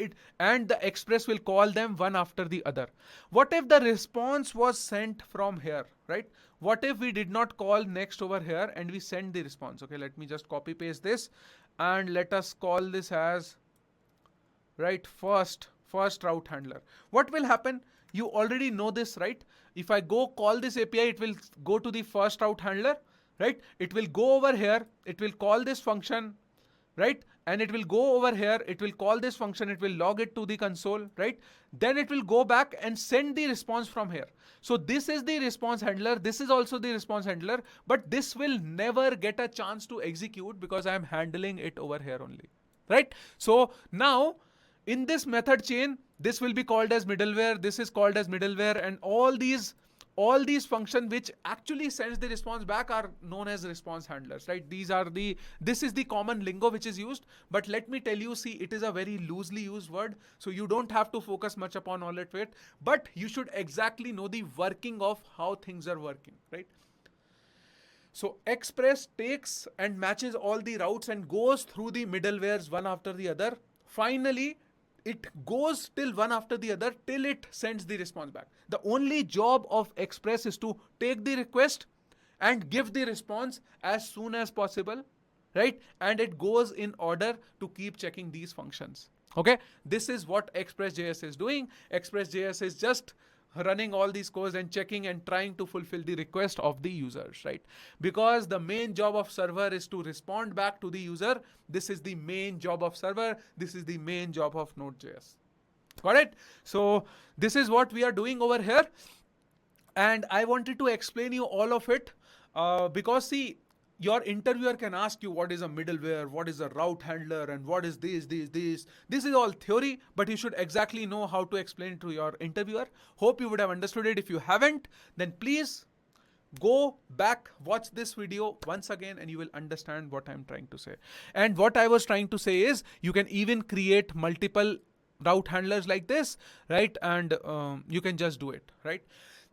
S1: the Express will call them one after the other. What if the response was sent from here, right? What if we did not call next over here and we send the response? Okay, let me just copy paste this and let us call this as, right, first route handler. What will happen? You already know this, right? If I go call this API, it will go to the first route handler, right? It will go over here, it will call this function, right? And it will go over here, it will call this function, it will log it to the console, right? Then it will go back and send the response from here. So this is the response handler, this is also the response handler, but this will never get a chance to execute because I am handling it over here only, right? So now in this method chain, this will be called as middleware, this is called as middleware, and all these functions which actually sends the response back are known as response handlers, right? This is the common lingo which is used, but let me tell you, see, it is a very loosely used word, so you don't have to focus much upon all of it, but you should exactly know the working of how things are working, right? So Express takes and matches all the routes and goes through the middlewares one after the other. Finally, it goes till one after the other till it sends the response back. The only job of Express is to take the request and give the response as soon as possible, right? And it goes in order to keep checking these functions. Okay, this is what Express.js is doing. Express.js is just running all these codes and checking and trying to fulfill the request of the users, right? Because the main job of server is to respond back to the user. This is the main job of server. This is the main job of Node.js. Got it? So this is what we are doing over here. And I wanted to explain you all of it because see, your interviewer can ask you what is a middleware, what is a route handler, and what is this. This is all theory, but you should exactly know how to explain it to your interviewer. Hope you would have understood it. If you haven't, then please go back, watch this video once again, and you will understand what I'm trying to say. And what I was trying to say is you can even create multiple route handlers like this, right? And you can just do it, right?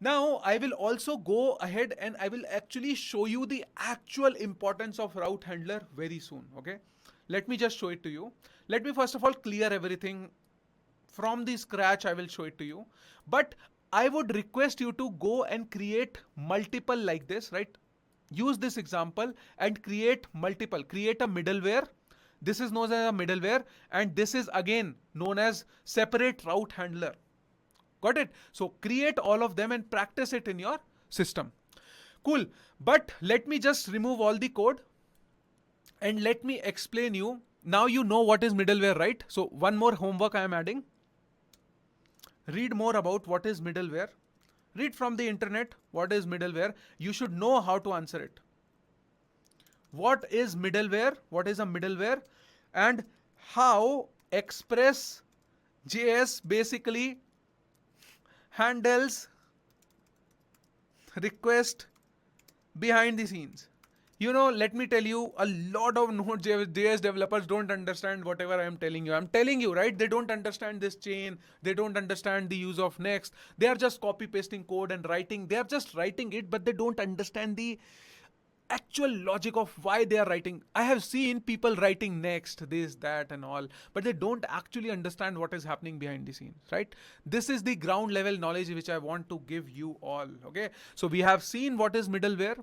S1: Now, I will also go ahead and I will actually show you the actual importance of route handler very soon, okay? Let me just show it to you. Let me first of all clear everything from the scratch. I will show it to you. But I would request you to go and create multiple like this, right? Use this example and create multiple. Create a middleware. This is known as a middleware, and this is again known as separate route handler. Got it? So create all of them and practice it in your system. Cool. But let me just remove all the code and let me explain you. Now you know what is middleware, right? So one more homework I am adding. Read more about what is middleware. Read from the internet what is middleware. You should know how to answer it. What is middleware? What is a middleware? And how Express.js basically handles request behind the scenes. You know, let me tell you, a lot of Node.js developers don't understand whatever I am telling you. I'm telling you, right? They don't understand this chain. They don't understand the use of next. They are just copy pasting code and writing. They are just writing it, but they don't understand the actual logic of why they are writing. I have seen people writing next, this, that, and all, but they don't actually understand what is happening behind the scenes, right? This is the ground level knowledge which I want to give you all, okay? So we have seen what is middleware.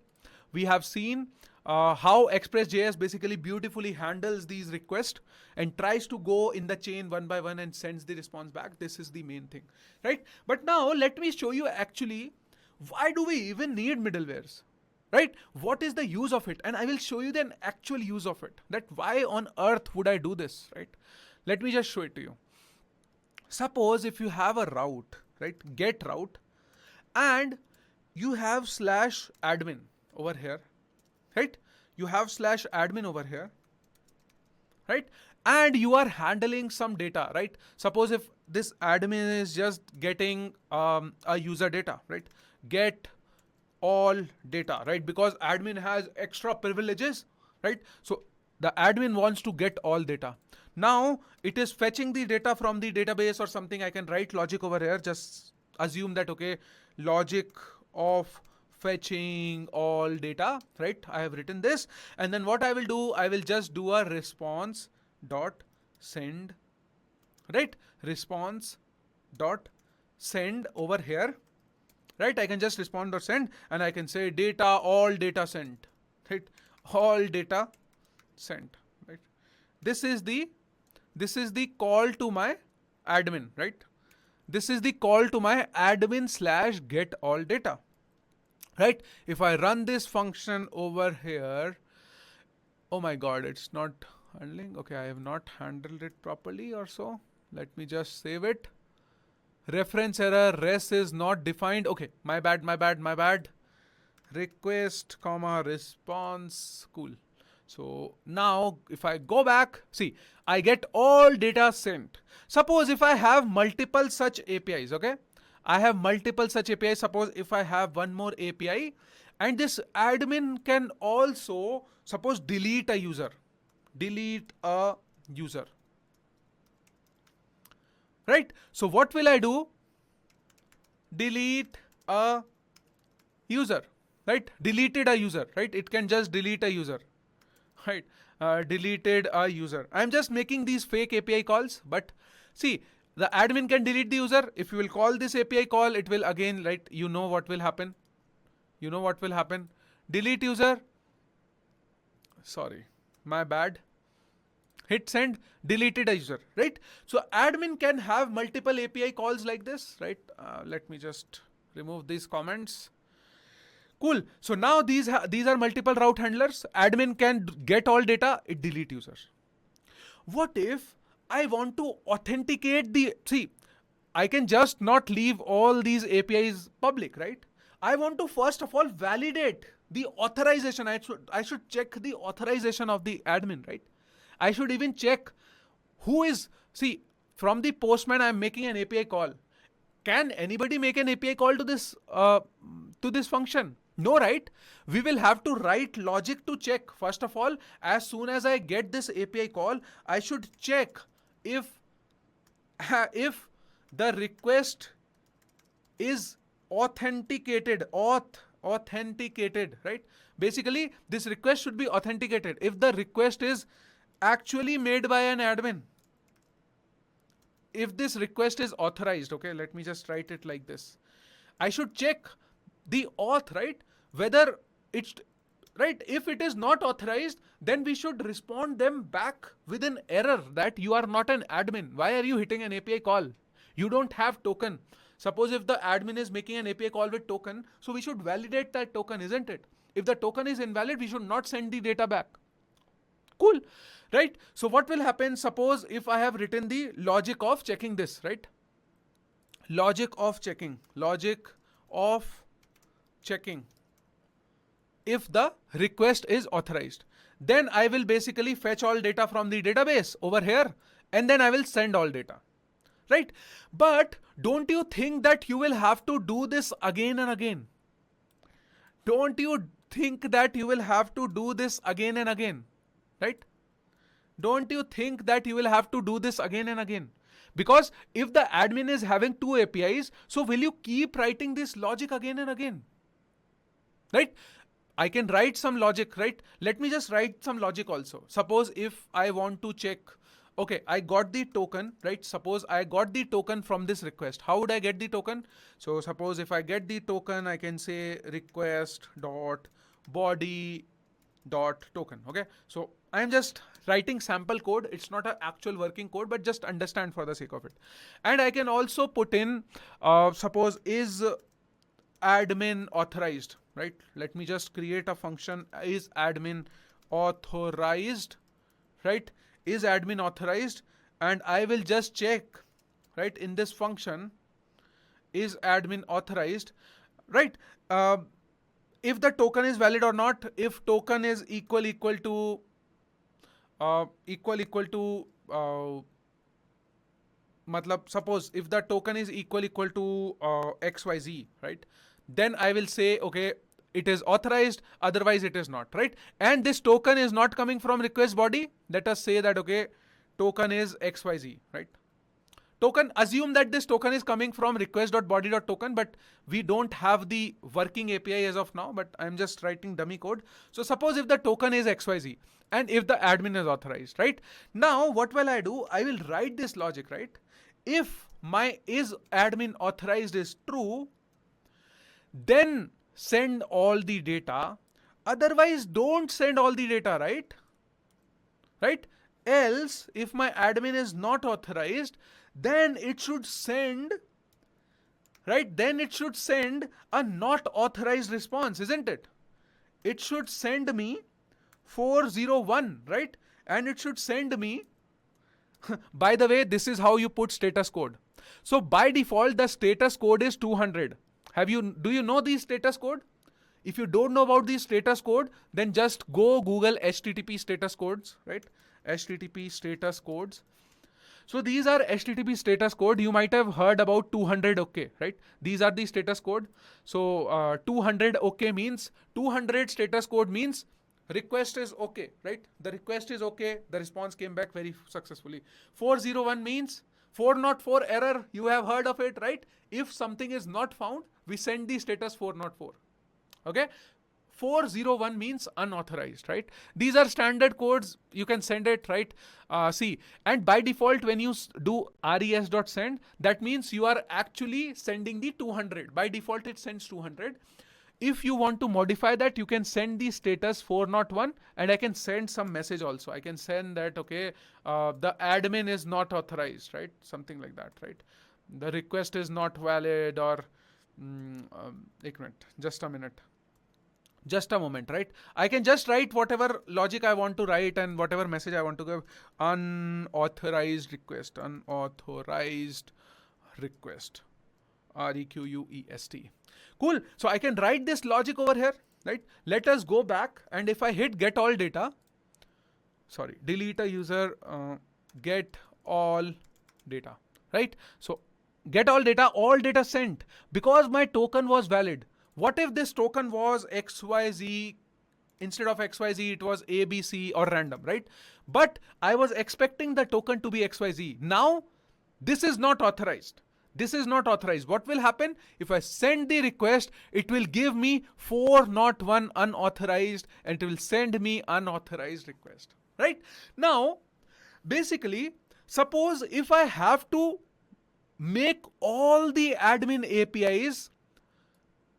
S1: We have seen how Express.js basically beautifully handles these requests and tries to go in the chain one by one and sends the response back. This is the main thing, right? But now let me show you actually why do we even need middlewares? Right? What is the use of it? And I will show you the actual use of it. That why on earth would I do this, right? Let me just show it to you. Suppose if you have a route, right? Get route, and you have /admin over here, right? You have /admin over here, right? And you are handling some data, right? Suppose if this admin is just getting a user data, right? Get all data, right? Because admin has extra privileges, right? So the admin wants to get all data. Now it is fetching the data from the database or something. I can write logic over here. Just assume that, okay, logic of fetching all data, right? I have written this. And then what I will do, I will just do a response dot send, right? Response dot send over here. Right, I can just respond or send, and I can say data, all data sent, right? All data sent, right? This is the call to my admin, right? This is the call to my admin slash get all data, right? If I run this function over here, oh my god, it's not handling. Okay, I have not handled it properly or so. Let me just save it. Reference error, res is not defined. Okay, my bad. Request comma response. Cool. So now if I go back, see, I get all data sent. Suppose if I have multiple such APIs, okay? I have multiple such APIs. Suppose if I have one more API, and this admin can also, suppose, delete a user. Delete a user. Right? So what will I do? Delete a user. Right? Deleted a user. Right? It can just delete a user. Right? Deleted a user. I'm just making these fake API calls, but see, the admin can delete the user. If you will call this API call, it will again, right? You know what will happen. You know what will happen. Delete user. Sorry, my bad. Hit send, deleted a user, right? So admin can have multiple API calls like this, right? Let me just remove these comments. Cool. So now these are multiple route handlers. Admin can get all data, it delete users. What if I want to authenticate I can just not leave all these APIs public, right? I want to first of all validate the authorization. I should check the authorization of the admin, right? I should even check who is, from the postman I'm making an API call. Can anybody make an API call to this function? No, right? We will have to write logic to check. First of all, as soon as I get this API call, I should check if the request is authenticated, right? Basically, this request should be authenticated. If the request is actually made by an admin, if this request is authorized, okay, let me just write it like this. I should check the auth, right? Whether it's right. If it is not authorized, then we should respond them back with an error that you are not an admin. Why are you hitting an API call? You don't have token. Suppose if the admin is making an API call with token, so we should validate that token, isn't it? If the token is invalid, we should not send the data back. Cool, right? So what will happen? Suppose if I have written the logic of checking this, right? Logic of checking. If the request is authorized, then I will basically fetch all data from the database over here, and then I will send all data, right? But don't you think that you will have to do this again and again? Don't you think that you will have to do this again and again, right? Don't you think that you will have to do this again and again? Because if the admin is having two APIs, so will you keep writing this logic again and again, right? I can write some logic, right? Let me just write some logic also. Suppose if I want to check, okay, I got the token, right? Suppose I got the token from this request. How would I get the token? So suppose if I get the token, I can say request dot body dot token. Okay, so I am just writing sample code. It's not an actual working code, but just understand for the sake of it. And I can also put in, suppose is admin authorized, right? Let me just create a function, is admin authorized, right? Is admin authorized, and I will just check, right, in this function, is admin authorized, right? If the token is valid or not, if token is equal to suppose if the token is equal to XYZ, right? Then I will say, okay, it is authorized, otherwise it is not, right? And this token is not coming from request body. Let us say that, okay, token is XYZ, right? Token, assume that this token is coming from request.body.token, but we don't have the working API as of now, but I'm just writing dummy code. So suppose if the token is XYZ and if the admin is authorized, right? Now, what will I do? I will write this logic, right? If my is admin authorized is true, then send all the data. Otherwise, don't send all the data, right? Right? Else, if my admin is not authorized, then it should send right? Then it should send a not authorized response, isn't it? It should send me 401, right? And it should send me, by the way, this is how you put status code. So by default, the status code is 200. Do you know the status code? If you don't know about the status code, then just go Google HTTP status codes, right? HTTP status codes. So these are HTTP status code. You might have heard about 200 OK, right? These are the status code. So 200 OK means 200 status code means request is OK, right? The request is OK. The response came back very successfully. 401 means 404 error. You have heard of it, right? If something is not found, we send the status 404. Okay. 401 means unauthorized, right? These are standard codes. You can send it, right? See, and by default, when you do res.send, that means you are actually sending the 200. By default, it sends 200. If you want to modify that, you can send the status 401, and I can send some message also. I can send that, okay, the admin is not authorized, right? Something like that, right? The request is not valid, or just a minute. Just a moment, right? I can just write whatever logic I want to write and whatever message I want to give. Unauthorized request. Unauthorized request. REQUEST. Cool. So I can write this logic over here, right? Let us go back, and if I hit get all data, sorry, delete a user, get all data, right? So get all data sent, because my token was valid. What if this token was XYZ, instead of XYZ, it was ABC or random, right? But I was expecting the token to be XYZ. Now, this is not authorized. This is not authorized. What will happen? If I send the request, it will give me 401 unauthorized, and it will send me unauthorized request, right? Now, basically, suppose if I have to make all the admin APIs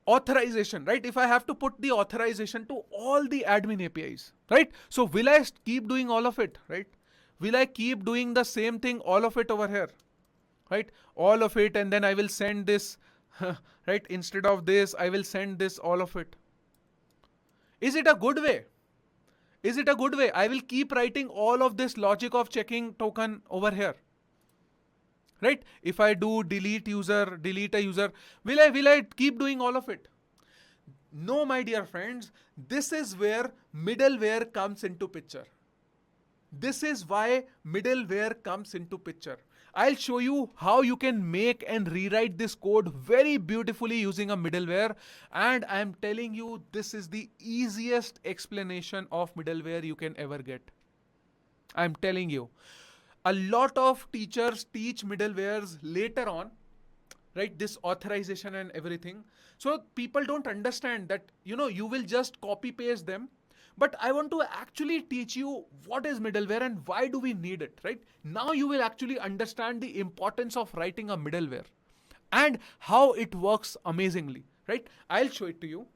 S1: authorization, right? If I have to put the authorization to all the admin APIs, right? So will I keep doing all of it, right? Will I keep doing the same thing, all of it over here, right? All of it, and then I will send this, right? Instead of this, I will send this, all of it. Is it a good way? Is it a good way? I will keep writing all of this logic of checking token over here. Right? If I do delete a user, will I keep doing all of it? No, my dear friends, this is where middleware comes into picture. This is why middleware comes into picture. I'll show you how you can make and rewrite this code very beautifully using a middleware. And I'm telling you, this is the easiest explanation of middleware you can ever get. I'm telling you. A lot of teachers teach middlewares later on, right? This authorization and everything. So people don't understand that, you will just copy paste them. But I want to actually teach you what is middleware and why do we need it, right? Now you will actually understand the importance of writing a middleware and how it works amazingly, right? I'll show it to you.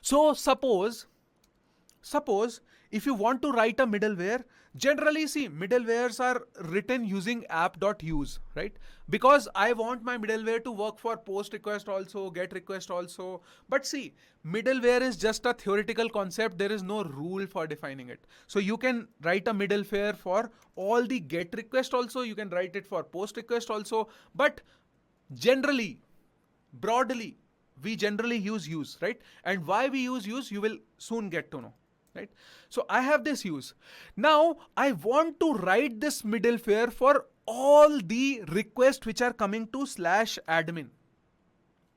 S1: So suppose if you want to write a middleware, generally see middlewares are written using app.use, right? Because I want my middleware to work for post request also, get request also. But see, middleware is just a theoretical concept. There is no rule for defining it. So you can write a middleware for all the get request also. You can write it for post request also. But generally, broadly, we generally use, right? And why we use, you will soon get to know. Right? So I have this use. Now I want to write this middleware for all the requests which are coming to /admin.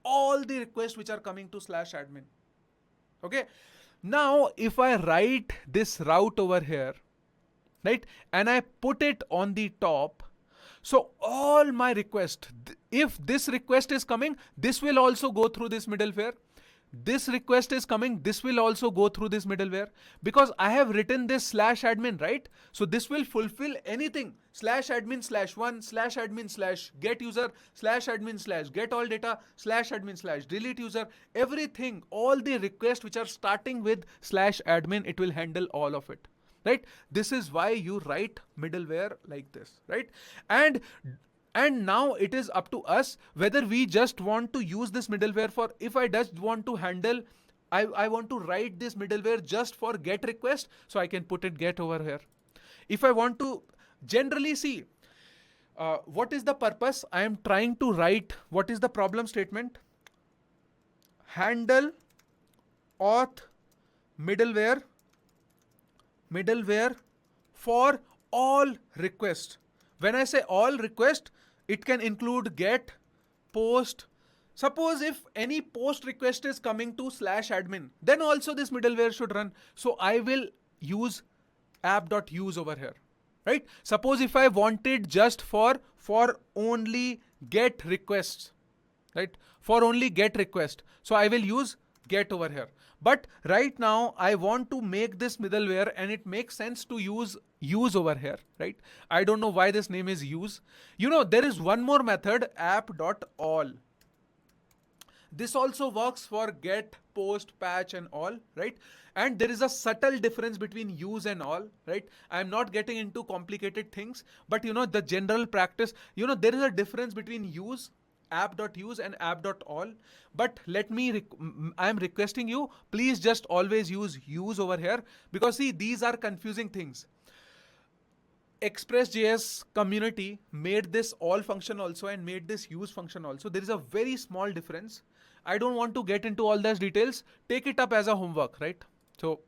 S1: All the requests which are coming to /admin. Okay. Now if I write this route over here, right, and I put it on the top, so all my requests, if this request is coming, this will also go through this middleware. This request is coming, this will also go through this middleware, because I have written this /admin, right? So this will fulfill anything /admin /1 /admin /get user /admin /get all data /admin /delete user, everything, all the requests which are starting with /admin, it will handle all of it, right? This is why you write middleware like this, right? And And now it is up to us whether we just want to use this middleware for, if I just want to handle, I want to write this middleware just for get request, so I can put it get over here. If I want to generally see, what is the purpose? I am trying to write, what is the problem statement? Handle auth middleware for all requests. When I say all request, it can include get, post. Suppose if any post request is coming to /admin, then also this middleware should run. So I will use app.use over here, right? Suppose if I wanted just for only get requests, right? For only get request. So I will use get over here. But right now I want to make this middleware and it makes sense to use over here, right? I don't know why this name is use. You know, there is one more method, app.all. This also works for get, post, patch and all, right? And there is a subtle difference between use and all, right? I'm not getting into complicated things, but you know, the general practice, you know, there is a difference between use, app.use and app.all. But let me, I'm requesting you, please just always use over here, because see, these are confusing things. Express.js community made this all function also and made this use function also. There is a very small difference. I don't want to get into all those details. Take it up as a homework, right? So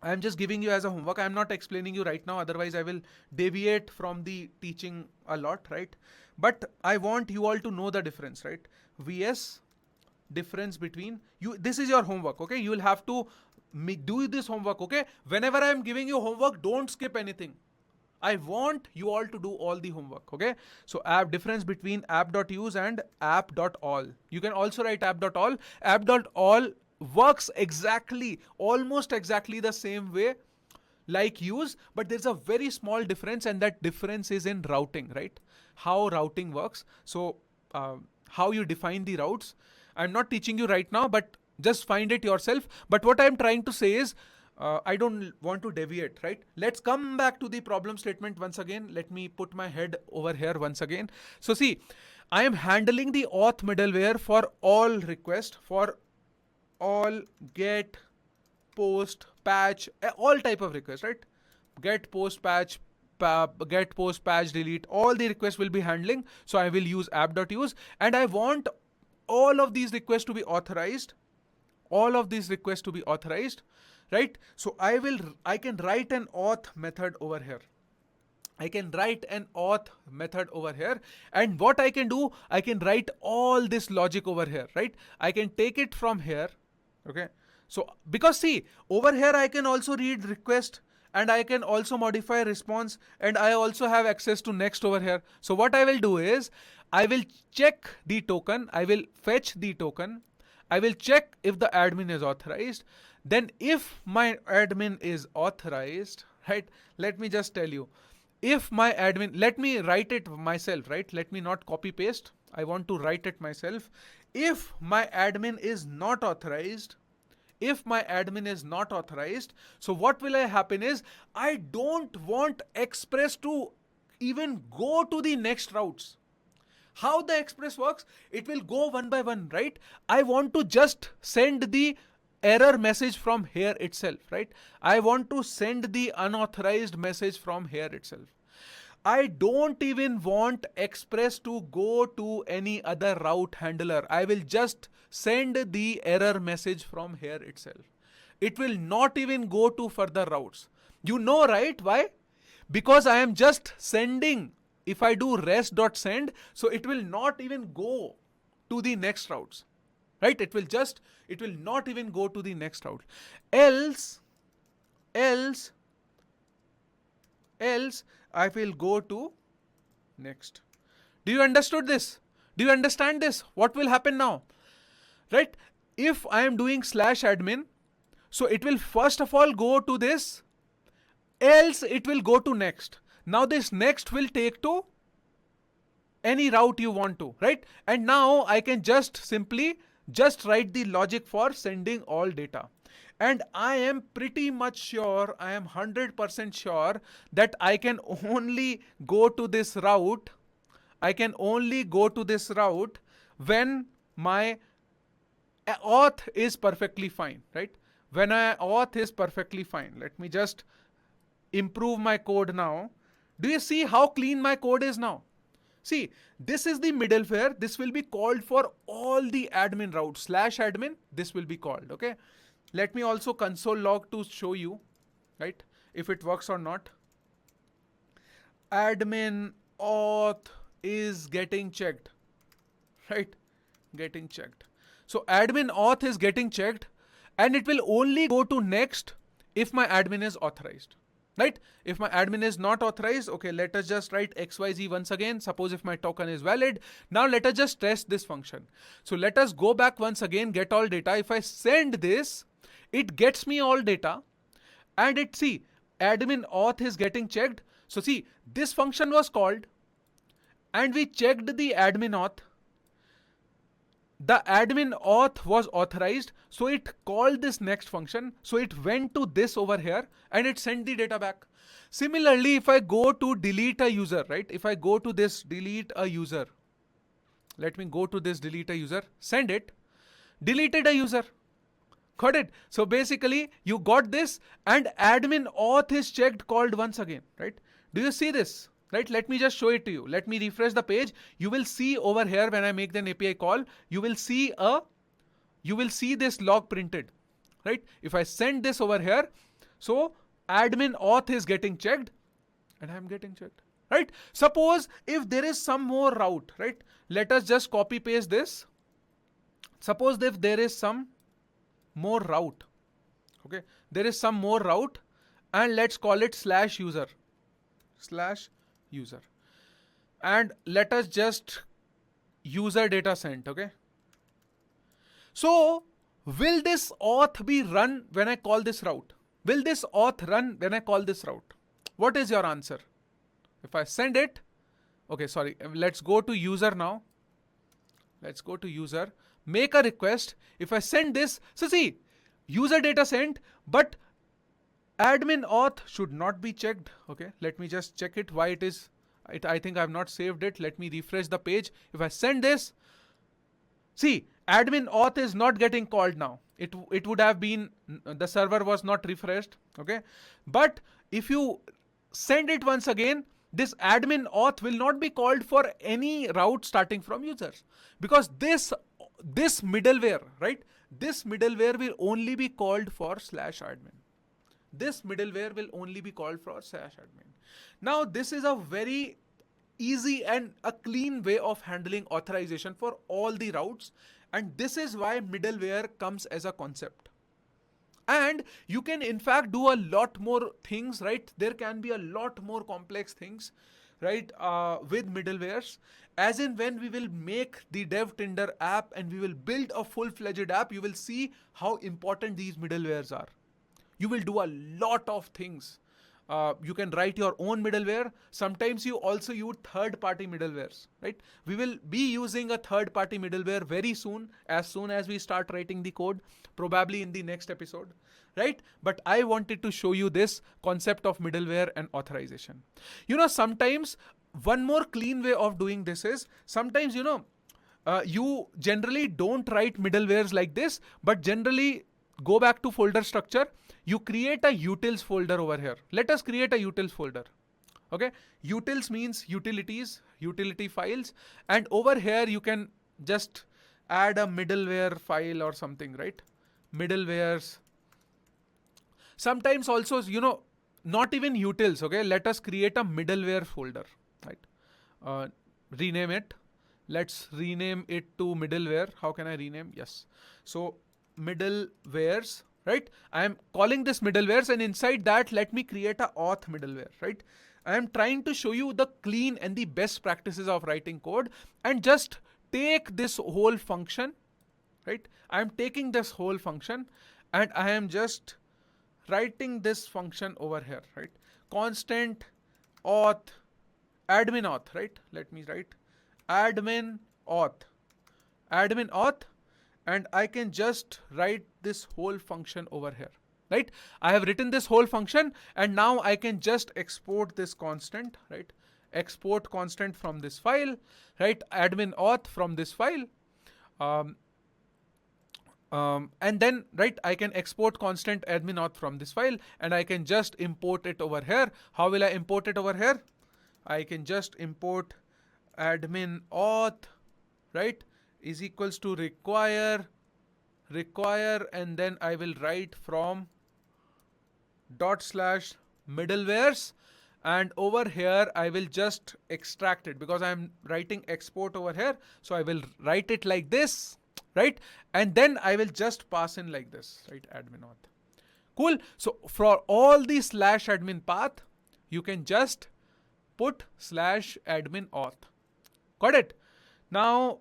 S1: I'm just giving you as a homework. I'm not explaining you right now. Otherwise I will deviate from the teaching a lot, right? But I want you all to know the difference, right? VS difference between you. This is your homework, okay? You will have to do this homework, okay? Whenever I'm giving you homework, don't skip anything. I want you all to do all the homework, okay? So app difference between app.use and app.all. You can also write app.all. App.all works exactly, almost exactly the same way like use, but there's a very small difference, and that difference is in routing, right? How routing works. So how you define the routes. I'm not teaching you right now, but just find it yourself. But what I'm trying to say is, I don't want to deviate, right? Let's come back to the problem statement once again. Let me put my head over here once again. So see, I am handling the auth middleware for all request, for all get, post, patch, all type of requests, right? Get, post, patch, get, post, patch, delete, all the requests will be handling. So I will use app.use, and I want all of these requests to be authorized. All of these requests to be authorized, right? So I can write an auth method over here. I can write an auth method over here. And what I can do, I can write all this logic over here, right? I can take it from here, okay? So because see, over here I can also read request, and I can also modify response, and I also have access to next over here. So what I will do is, I will check the token, I will fetch the token, I will check if the admin is authorized. Then if my admin is authorized, right? Let me just tell you, if my admin, let me write it myself, right? Let me not copy paste. I want to write it myself. If my admin is not authorized, so what will happen is, I don't want Express to even go to the next routes. How the Express works, it will go one by one, right? I want to just send the error message from here itself, right? I want to send the unauthorized message from here itself. I don't even want Express to go to any other route handler. I will just send the error message from here itself. It will not even go to further routes. You know, right? Why? Because I am just sending. If I do rest.send, so it will not even go to the next routes, right? It will not even go to the next route. Else I will go to next. Do you understood this? Do you understand this? What will happen now? Right? If I am doing /admin, so it will first of all go to this, else it will go to next. Now this next will take to any route you want to, right? And now I can just simply write the logic for sending all data. And I am pretty much sure, I am 100% sure that I can only go to this route. I can only go to this route when my auth is perfectly fine, right? When my auth is perfectly fine. Let me just improve my code now. Do you see how clean my code is now? See, this is the middleware. This will be called for all the admin routes. /admin, this will be called, okay? Let me also console log to show you, right? If it works or not. Admin auth is getting checked, right? Getting checked. So admin auth is getting checked and it will only go to next if my admin is authorized, right? If my admin is not authorized, okay, let us just write XYZ once again. Suppose if my token is valid. Now let us just test this function. So let us go back once again, get all data. If I send this, it gets me all data and it see admin auth is getting checked. So see, this function was called and we checked the admin auth. The admin auth was authorized, so it called this next function. So it went to this over here and it sent the data back. Similarly, if I go to delete a user, right? If I go to this delete a user, let me go to this delete a user, send it, deleted a user. Got it? So basically you got this and admin auth is checked, called once again, right? Do you see this? Right? Let me just show it to you. Let me refresh the page. You will see over here when I make an API call, you will see this log printed, right? If I send this over here, so admin auth is getting checked and I'm getting checked, right? Suppose if there is some more route, right? Let us just copy paste this. Suppose if there is some more route, okay? There is some more route and let's call it /user. And let us just user data sent, okay? So will this auth be run when I call this route? Will this auth run when I call this route? What is your answer? If I send it, okay, sorry, let's go to user now. Let's go to user, make a request. If I send this, so see, user data sent, but admin auth should not be checked. Okay, let me just check it. Why it is? I think I have not saved it. Let me refresh the page. If I send this, see, admin auth is not getting called now. It would have been, the server was not refreshed. Okay, but if you send it once again, this admin auth will not be called for any route starting from users, because this middleware, right? This middleware will only be called for /admin. This middleware will only be called for /admin. Now this is a very easy and a clean way of handling authorization for all the routes, and this is why middleware comes as a concept. And you can in fact do a lot more things, right? There can be a lot more complex things, right? With middlewares, as in when we will make the Dev Tinder app and we will build a full-fledged app, you will see how important these middlewares are. You will do a lot of things. You can write your own middleware. Sometimes you also use third-party middlewares, right? We will be using a third-party middleware very soon as we start writing the code, probably in the next episode, right? But I wanted to show you this concept of middleware and authorization. Sometimes one more clean way of doing this is, sometimes, you generally don't write middlewares like this, but generally go back to folder structure. You create a utils folder over here. Let us create a utils folder. Okay. Utils means utilities, utility files. And over here, you can just add a middleware file or something, right? Middlewares. Sometimes also, not even utils. Okay. Let us create a middleware folder, right? Rename it. Let's rename it to middleware. How can I rename? Yes. So middlewares, right? I am calling this middlewares, and inside that, let me create a auth middleware, right? I am trying to show you the clean and the best practices of writing code, and just take this whole function, right? I am taking this whole function and I am just writing this function over here, right? Constant auth, admin auth, right? Let me write admin auth, and I can just write this whole function over here, right? I have written this whole function, and now I can just export this constant, right? export constant from this file, right? Admin auth from this file. And then, right, I can export constant admin auth from this file, and I can just import it over here. How will I import it over here? I can just import admin auth, right, is equals to require, and then I will write from /middlewares, and over here I will just extract it because I'm writing export over here. So I will write it like this, right? And then I will just pass in like this, right? Admin auth. Cool. So for all the /admin path, you can just put /admin auth. Got it? Now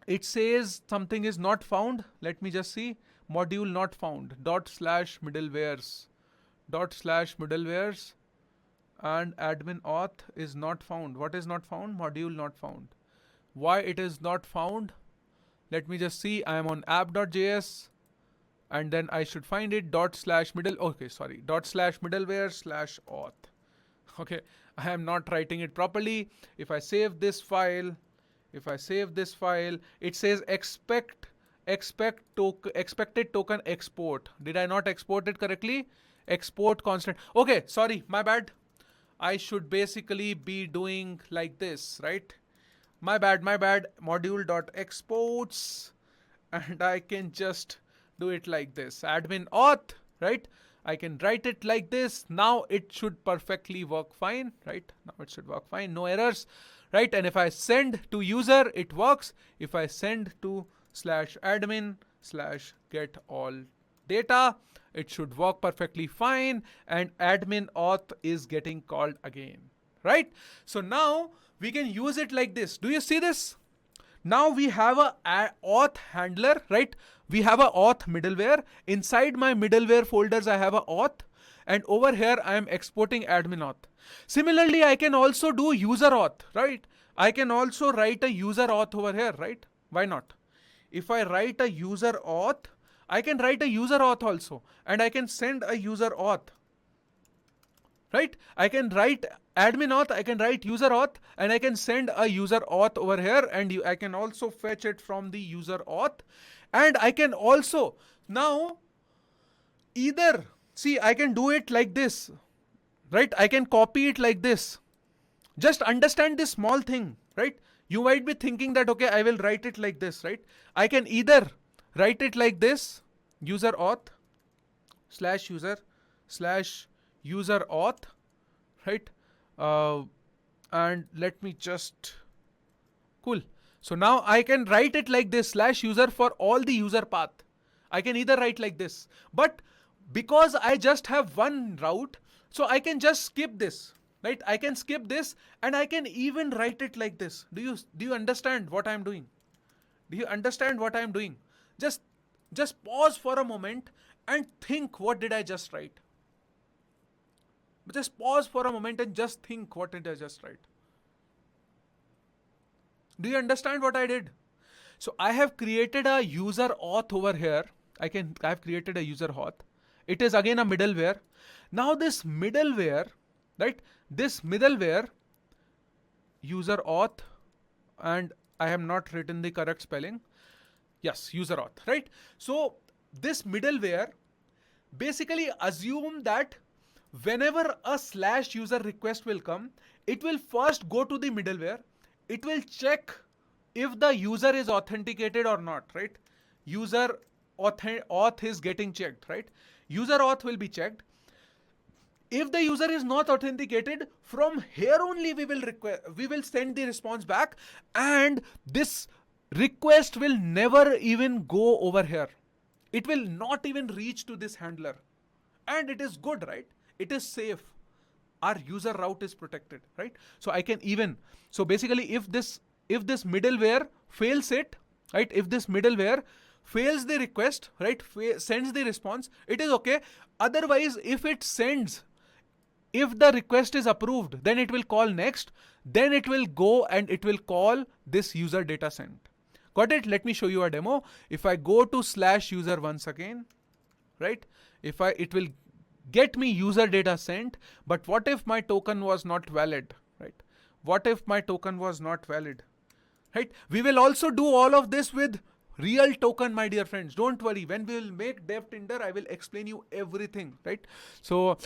S1: it says something is not found. Let me just see. Module not found. /middlewares. /middlewares and admin auth is not found. What is not found? Module not found. Why it is not found? Let me just see. I am on app.js, and then I should find it /middleware/auth. Okay, I am not writing it properly. If I save this file, it says expected token export. Did I not export it correctly? Export constant. Okay, sorry, my bad. I should basically be doing like this, right? My bad. Module.exports, and I can just do it like this. Admin auth, right? I can write it like this. Now it should perfectly work fine, right? Now it should work fine, no errors, right? And if I send to user, it works. If I send to /admin/get all data, it should work perfectly fine, and admin auth is getting called again, right? So now we can use it like this. Do you see this? Now we have a auth handler, right? We have a auth middleware. Inside my middleware folders, I have a auth, and over here I am exporting admin auth. Similarly, I can also do user auth, right? I can also write a user auth over here, right? Why not? If I write a user auth, I can write a user auth also, and I can send a user auth, right? I can write admin auth, I can write user auth, and I can send a user auth over here, and I can also fetch it from the user auth. And I can also now either, see, I can do it like this, right? I can copy it like this. Just understand this small thing, right? You might be thinking that, okay, I will write it like this, right? I can either write it like this, user auth /user auth, right? And let me just, cool. So now I can write it like this, /user for all the user path. I can either write like this, but because I just have one route, so I can just skip this, right? I can skip this, and I can even write it like this. Do you understand what I'm doing? Do you understand what I'm doing? Just pause for a moment and think, what did I just write? Just pause for a moment and just think, what did I just write? Do you understand what I did? So I have created a user auth over here. I've created a user auth. It is again a middleware. Now this middleware, right? This middleware, user auth, and I have not written the correct spelling. Yes, user auth, right? So this middleware basically assume that whenever a /user request will come, it will first go to the middleware. It will check if the user is authenticated or not, right? User auth is getting checked, right? User auth will be checked. If the user is not authenticated, from here only we will send the response back, and this request will never even go over here. It will not even reach to this handler. And it is good, right? It is safe. Our user route is protected, right? So I can even, so basically if this middleware fails it, right? If this middleware fails the request, right? Sends the response, it is okay. Otherwise, if the request is approved, then it will call next. Then it will go and it will call this user data sent. Got it? Let me show you a demo. If I go to /user once again, right? It will get me user data sent, but what if my token was not valid, right? What if my token was not valid? Right? We will also do all of this with real token, my dear friends. Don't worry. When we will make dev Tinder, I will explain you everything. Right? So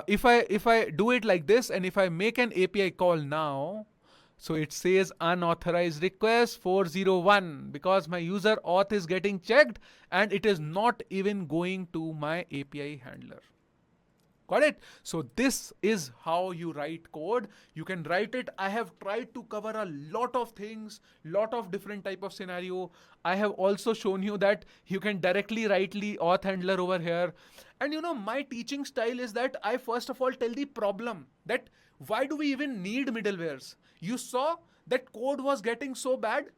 S1: if I do it like this, and if I make an API call now, so it says unauthorized request 401 because my user auth is getting checked and it is not even going to my API handler. Got it? So this is how you write code. You can write it. I have tried to cover a lot of things, lot of different type of scenario. I have also shown you that you can directly write the auth handler over here. And my teaching style is that I first of all tell the problem, that why do we even need middlewares? You saw that code was getting so bad.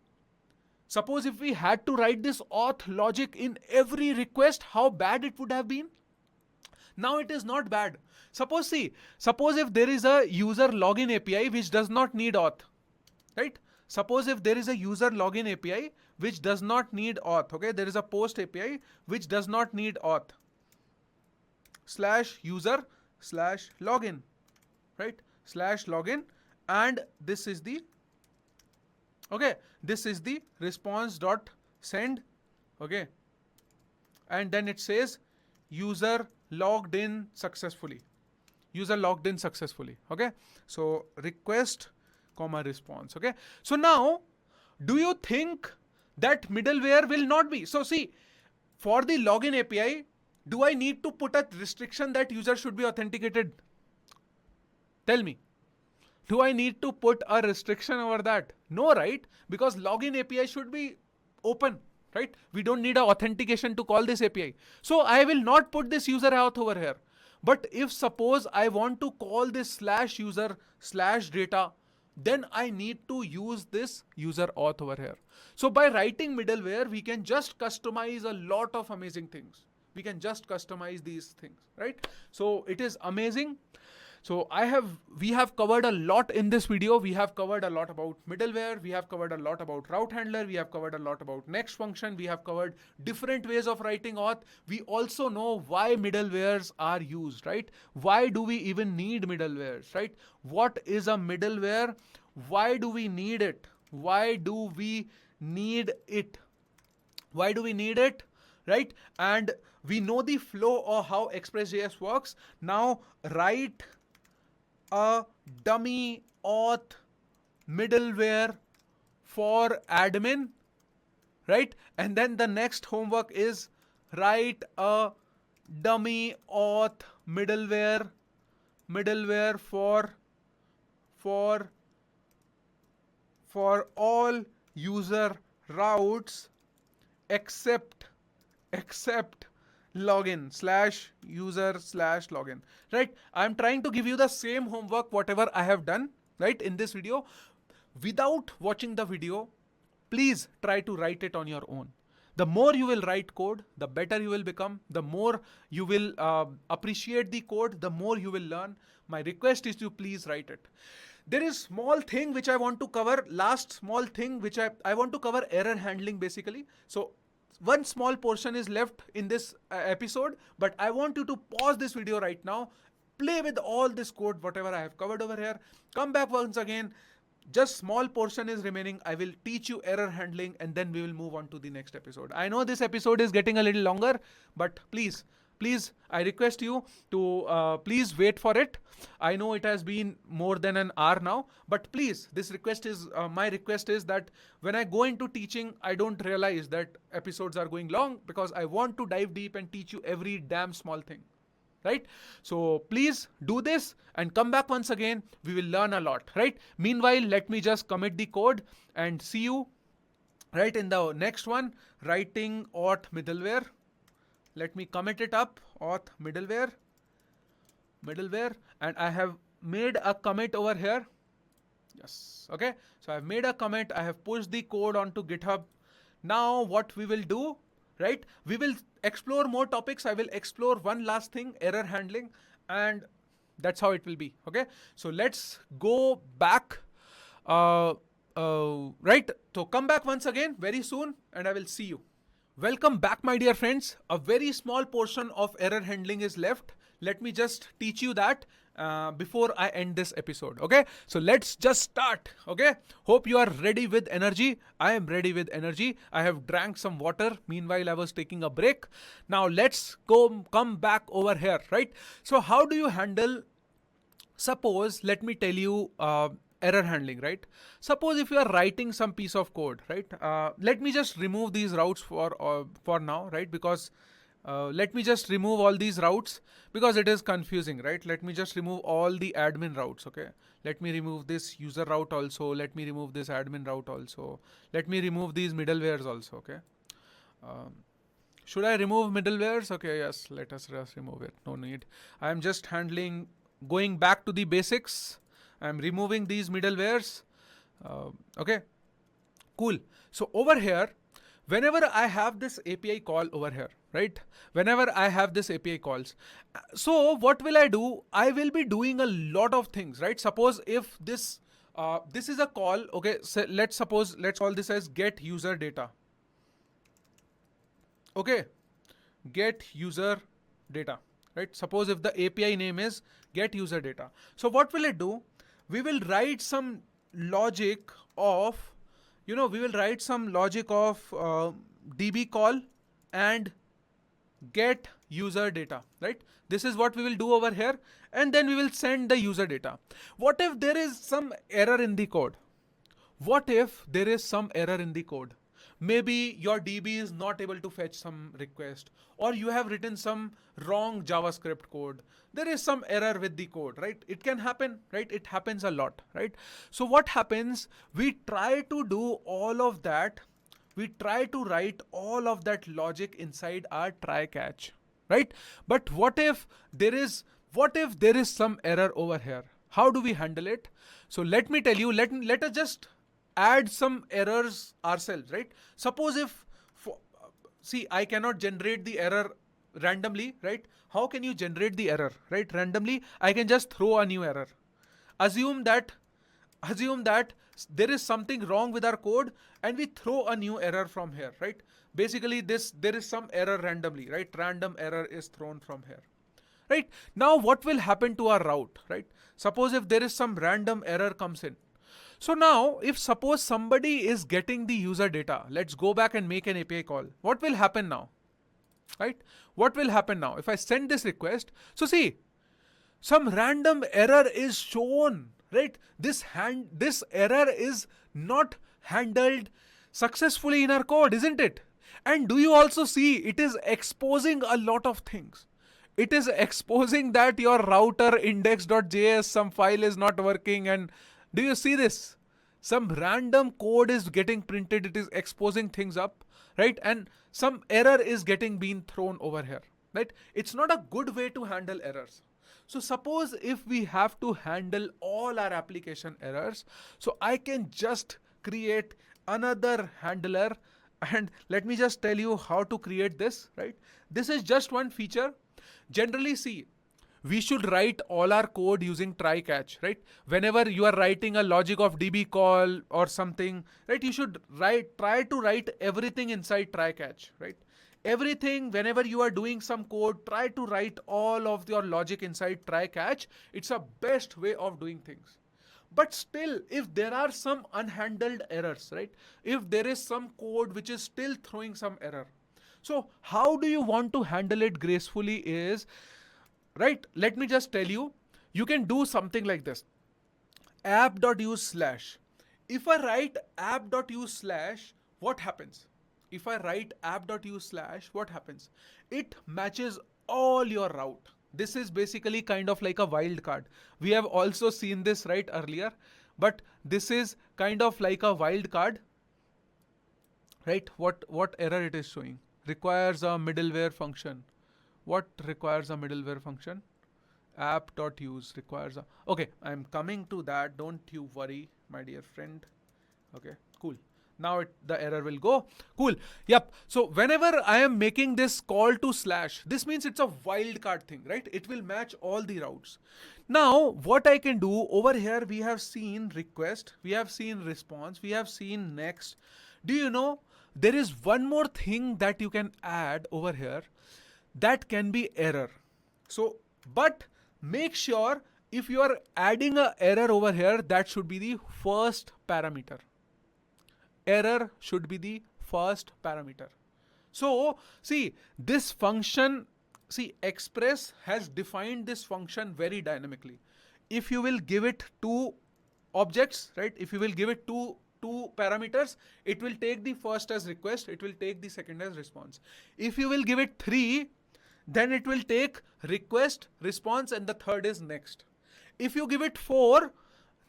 S1: Suppose if we had to write this auth logic in every request, how bad it would have been. Now it is not bad. Suppose if there is a user login API which does not need auth, right? Suppose if there is a user login API which does not need auth, okay? There is a post API which does not need auth. /user/login, right? /login, and this is the, okay, this is the response.send, okay? And then it says user logged in successfully. Okay? So request, response. Okay? So now, do you think that middleware will not be? So see, for the login API, do I need to put a restriction that user should be authenticated? Tell me. Do I need to put a restriction over that? No, right? Because login API should be open, right? We don't need an authentication to call this API. So I will not put this user auth over here. But if suppose I want to call this /user/data, then I need to use this user auth over here. So by writing middleware, we can just customize a lot of amazing things. We can just customize these things, right? So it is amazing. So we have covered a lot in this video. We have covered a lot about middleware. We have covered a lot about route handler. We have covered a lot about next function. We have covered different ways of writing auth. We also know why middlewares are used, right? Why do we even need middlewares, right? What is a middleware? Why do we need it? Why do we need it? Why do we need it? Right? And we know the flow of how Express.js works. Now write a dummy auth middleware for admin, right? And then the next homework is write a dummy auth middleware for all user routes except login /user/login, right? I'm trying to give you the same homework whatever I have done, right, in this video. Without watching the video, please try to write it on your own. The more you will write code, the better you will become. The more you will appreciate the code, the more you will learn. My request is to please write it. There is small thing which I want to cover. Last small thing which I want to cover, error handling basically. So one small portion is left in this episode, but I want you to pause this video right now, play with all this code, whatever I have covered over here, come back once again, just small portion is remaining. I will teach you error handling and then we will move on to the next episode. I know this episode is getting a little longer, but please, I request you to please wait for it. I know it has been more than an hour now, but please, this request is, my request is that when I go into teaching, I don't realize that episodes are going long because I want to dive deep and teach you every damn small thing, right? So please do this and come back once again. We will learn a lot, right? Meanwhile, let me just commit the code and see you right in the next one, writing auth middleware. Let me commit it up, auth middleware, and I have made a commit over here. Yes, okay. So I've made a commit. I have pushed the code onto GitHub. Now what we will do, right? We will explore more topics. I will explore one last thing, error handling, and that's how it will be. Okay. So let's go back. Right. So come back once again very soon, and I will see you. Welcome back, my dear friends. A very small portion of error handling is left. Let me just teach you that before I end this episode. Okay, so let's just start. Okay, hope you are ready with energy. I am ready with energy. I have drank some water. Meanwhile, I was taking a break. Now let's come back over here. Right. So how do you handle? Suppose, let me tell you. Error handling, right? Suppose if you are writing some piece of code, right? Let me just remove these routes for now, right? Because let me just remove all these routes because it is confusing, right? Let me just remove all the admin routes. Okay, let me remove this user route also. Let me remove this admin route also. Let me remove these middlewares also. Okay, um, should I remove middlewares? Okay, yes, let us just remove it. No need. I am just handling, going back to the basics. I am removing these middlewares. Okay, cool. So over here, whenever I have this API call over here, right? Whenever I have this API calls, so what will I do? I will be doing a lot of things, right? Suppose if this is a call, okay, so let's call this as get user data. Okay, get user data, right? Suppose if the API name is get user data. So what will it do? We will write some logic of, we will write some logic of DB call and get user data, right? This is what we will do over here. And then we will send the user data. What if there is some error in the code? What if there is some error in the code? Maybe your DB is not able to fetch some request, or you have written some wrong JavaScript code. There is some error with the code, right? It can happen, right? It happens a lot, right? So what happens? We try to do all of that. We try to write all of that logic inside our try catch, right? But what if there is some error over here? How do we handle it? So let me tell you, let us just add some errors ourselves, right? Suppose if, see, I cannot generate the error randomly, right? How can you generate the error, right? Randomly, I can just throw a new error. Assume that there is something wrong with our code and we throw a new error from here, right? Basically there is some error randomly, right? Random error is thrown from here, right? Now what will happen to our route, right? Suppose if there is some random error comes in. So now if suppose somebody is getting the user data, let's go back and make an API call. What will happen now, right? What will happen now if I send this request? So see, some random error is shown, right? This error is not handled successfully in our code, isn't it? And do you also see it is exposing a lot of things? It is exposing that your router index.js, some file is not working. And do you see this? Some random code is getting printed. It is exposing things up, right? And some error is being thrown over here, right? It's not a good way to handle errors. So suppose if we have to handle all our application errors, so I can just create another handler, and let me just tell you how to create this, right? This is just one feature. Generally, see, we should write all our code using try catch, right? Whenever you are writing a logic of DB call or something, right? You should try to write everything inside try catch, right? Everything, whenever you are doing some code, try to write all of your logic inside try catch. It's a best way of doing things. But still, if there are some unhandled errors, right? If there is some code which is still throwing some error. So how do you want to handle it gracefully is, right? Let me just tell you, you can do something like this. app.use/. If I write app.use/, what happens? If I write app.use/, what happens? It matches all your route. This is basically kind of like a wildcard. We have also seen this right earlier, but this is kind of like a wildcard, right? What error it is showing? Requires a middleware function. What requires a middleware function? App.use requires a, okay, I'm coming to that. Don't you worry, my dear friend. Okay, cool. Now the error will go. Cool. Yep. So whenever I am making this call to /, this means it's a wildcard thing, right? It will match all the routes. Now what I can do over here, we have seen request, we have seen response, we have seen next. Do you know there is one more thing that you can add over here that can be error. So, but make sure if you are adding a error over here, that should be the first parameter. Error should be the first parameter. So see, this function, see, express has defined this function very dynamically. If you will give it two objects, right? If you will give it two parameters, it will take the first as request, it will take the second as response. If you will give it three, then it will take request, response, and the third is next. If you give it four,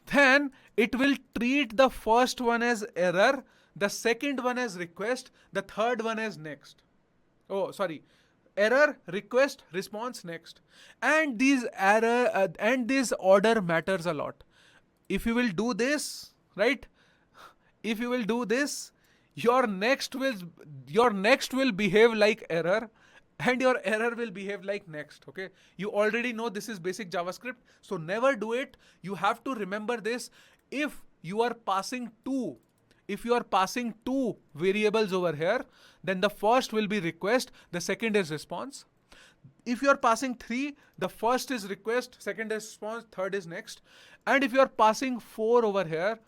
S1: then it will treat the first one as error, the second one as request, the third one as next. Oh, sorry. Error, request, response, next. And these error and this order matters a lot. If you will do this, right? If you will do this, your next will behave like error, and your error will behave like next. Okay, you already know this is basic JavaScript, so never do it. You have to remember this. If you are passing two variables over here, then the first will be request, the second is response. If you are passing three, the first is request, second is response, third is next. And if you are passing four over here,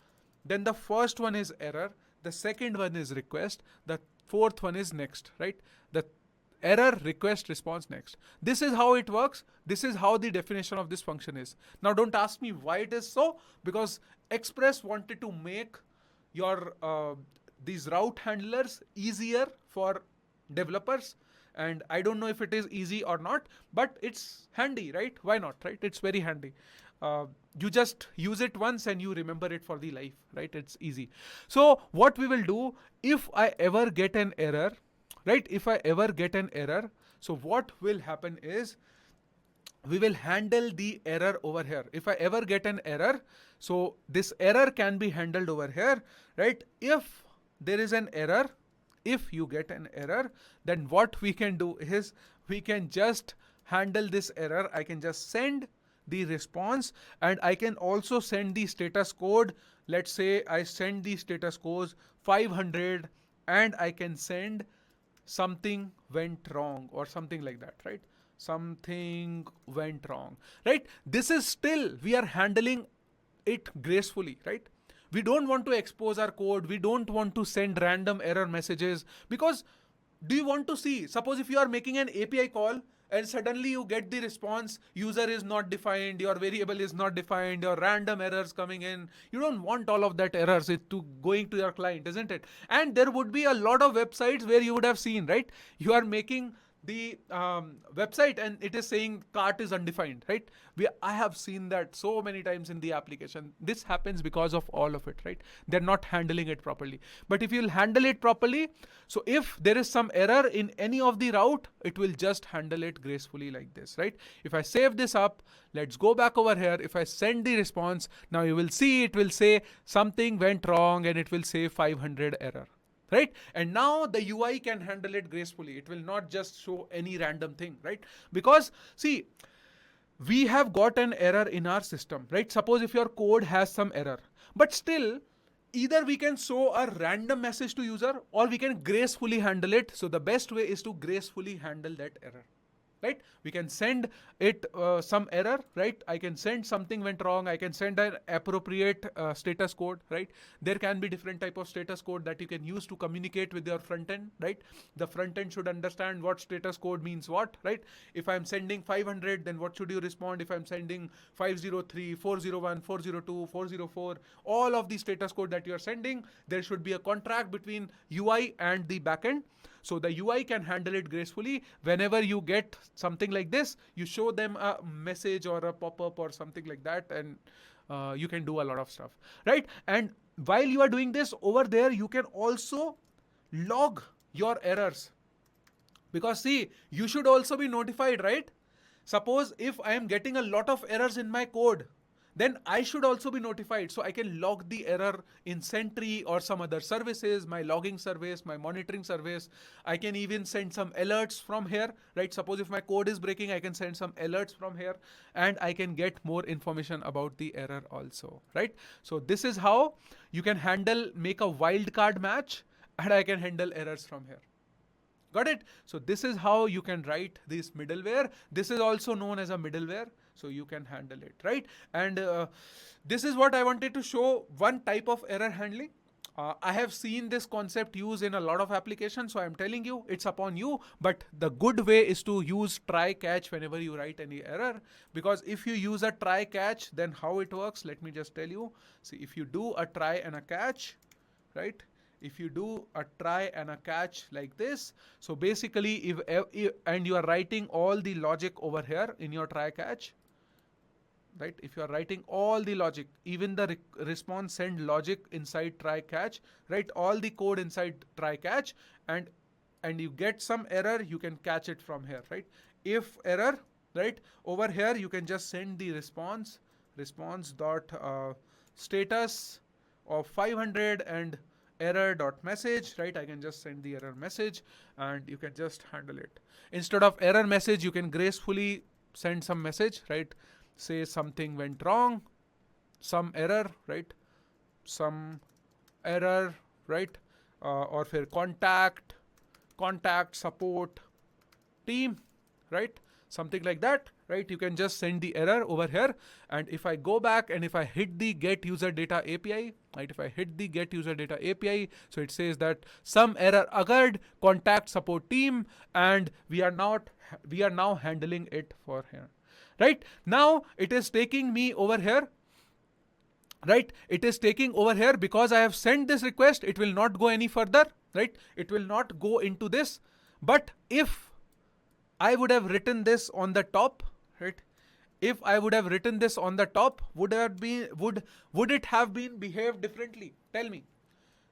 S1: then the first one is error, the second one is request, the fourth one is next, right? The error, request, response, next. This is how it works. This is how the definition of this function is. Now don't ask me why it is so, because Express wanted to make your these route handlers easier for developers. And I don't know if it is easy or not, but it's handy, right? Why not, right? It's very handy. You just use it once and you remember it for the life, right? It's easy. So what we will do, if I ever get an error, right? If I ever get an error, so what will happen is we will handle the error over here. If I ever get an error, so this error can be handled over here, right? If there is an error, if you get an error, then what we can do is we can just handle this error. I can just send the response, and I can also send the status code. Let's say I send the status code 500, and I can send something went wrong or something like that, right? Something went wrong, right? This is still, we are handling it gracefully, right? We don't want to expose our code. We don't want to send random error messages, because do you want to see, suppose if you are making an API call and suddenly you get the response, user is not defined, your variable is not defined, your random errors coming in. You don't want all of that errors to going to your client, isn't it? And there would be a lot of websites where you would have seen, right? You are making the website and it is saying cart is undefined, right? I have seen that so many times in the application. This happens because of all of it, right? They're not handling it properly. But if you'll handle it properly, so if there is some error in any of the route, it will just handle it gracefully like this, right? If I save this up, let's go back over here. If I send the response, now you will see it will say something went wrong and it will say 500 error. Right? And now the UI can handle it gracefully. It will not just show any random thing, right? Because see, we have got an error in our system, right? Suppose if your code has some error, but still, either we can show a random message to user or we can gracefully handle it. So the best way is to gracefully handle that error. Right? We can send it some error, right? I can send something went wrong. I can send an appropriate status code, right? There can be different type of status code that you can use to communicate with your front end, right? The front end should understand what status code means what, right? If I'm sending 500, then what should you respond? If I'm sending 503, 401, 402, 404, all of the status code that you're sending, there should be a contract between UI and the backend. So the UI can handle it gracefully. Whenever you get something like this, you show them a message or a pop-up or something like that, and you can do a lot of stuff, right? And while you are doing this over there, you can also log your errors, because see, you should also be notified, right? Suppose if I am getting a lot of errors in my code, then I should also be notified. So I can log the error in Sentry or some other services, my logging service, my monitoring service. I can even send some alerts from here, right? Suppose if my code is breaking, I can send some alerts from here and I can get more information about the error also, right? So this is how you can make a wildcard match, and I can handle errors from here. Got it? So this is how you can write this middleware. This is also known as a middleware. So you can handle it, right? And this is what I wanted to show, one type of error handling. I have seen this concept used in a lot of applications, so I'm telling you, it's upon you. But the good way is to use try catch whenever you write any error. Because if you use a try catch, then how it works, let me just tell you. See, if you do a try and a catch, right? If you do a try and a catch like this, so basically if and you are writing all the logic over here in your try catch, right? If you are writing all the logic, even the response send logic inside try catch, write all the code inside try catch, and you get some error, you can catch it from here, right? If error, right, over here you can just send the response dot status of 500 and error dot message, right? I can just send the error message and you can just handle it. Instead of error message, you can gracefully send some message, right? Say something went wrong, some error, right? Some error, right? Or for contact support team, right? Something like that, right? You can just send the error over here. And if I go back and if I hit the get user data API, right? If I hit the get user data API, so it says that some error occurred, contact support team, and we are now handling it for here, right? Now it is taking me over here, right? It is taking over here because I have sent this request. It will not go any further, right? It will not go into this. But if I would have written this on the top, right? If I would have written this on the top, would it have been behaved differently? Tell me.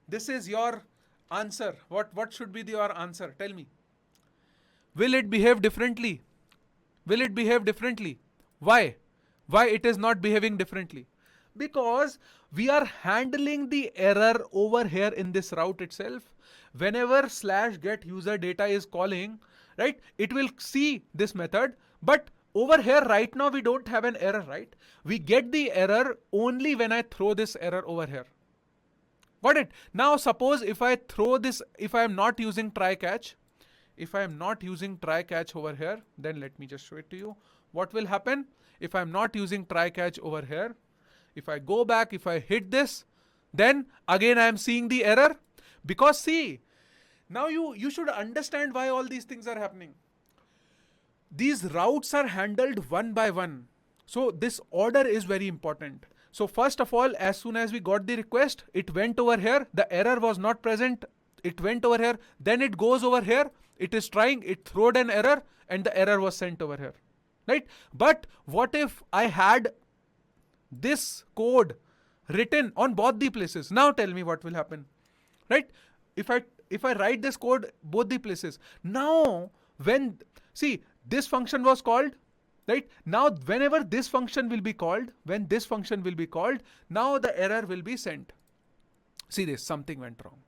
S1: This is your answer. What should be your answer? Tell me. Will it behave differently? Will it behave differently? Why? Why it is not behaving differently? Because we are handling the error over here in this route itself. Whenever slash get user data is calling, right, it will see this method. But over here right now we don't have an error, right? We get the error only when I throw this error over here. Got it? Now suppose if I throw this, if I am not using try catch, over here, then let me just show it to you. What will happen if I'm not using try catch over here? If I go back, if I hit this, then again I am seeing the error. Because see, now you should understand why all these things are happening. These routes are handled one by one. So this order is very important. So first of all, as soon as we got the request, it went over here. The error was not present. It went over here. Then it goes over here. It is trying. It throwed an error and the error was sent over here. Right? But what if I had this code written on both the places? Now tell me what will happen. Right? If I write this code both the places, now when, see, this function was called, right? Now whenever this function will be called, now the error will be sent. See this, something went wrong.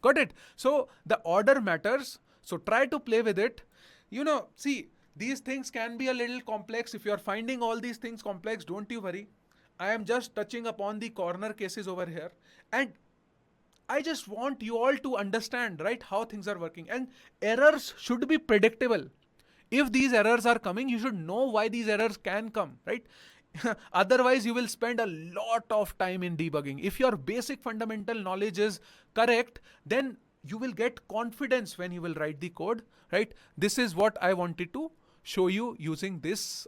S1: Got it? So the order matters. So try to play with it. See, these things can be a little complex. If you are finding all these things complex, don't you worry. I am just touching upon the corner cases over here. And I just want you all to understand, right, how things are working. And errors should be predictable. If these errors are coming, you should know why these errors can come, right? Otherwise, you will spend a lot of time in debugging. If your basic fundamental knowledge is correct, then you will get confidence when you will write the code, right? This is what I wanted to show you using this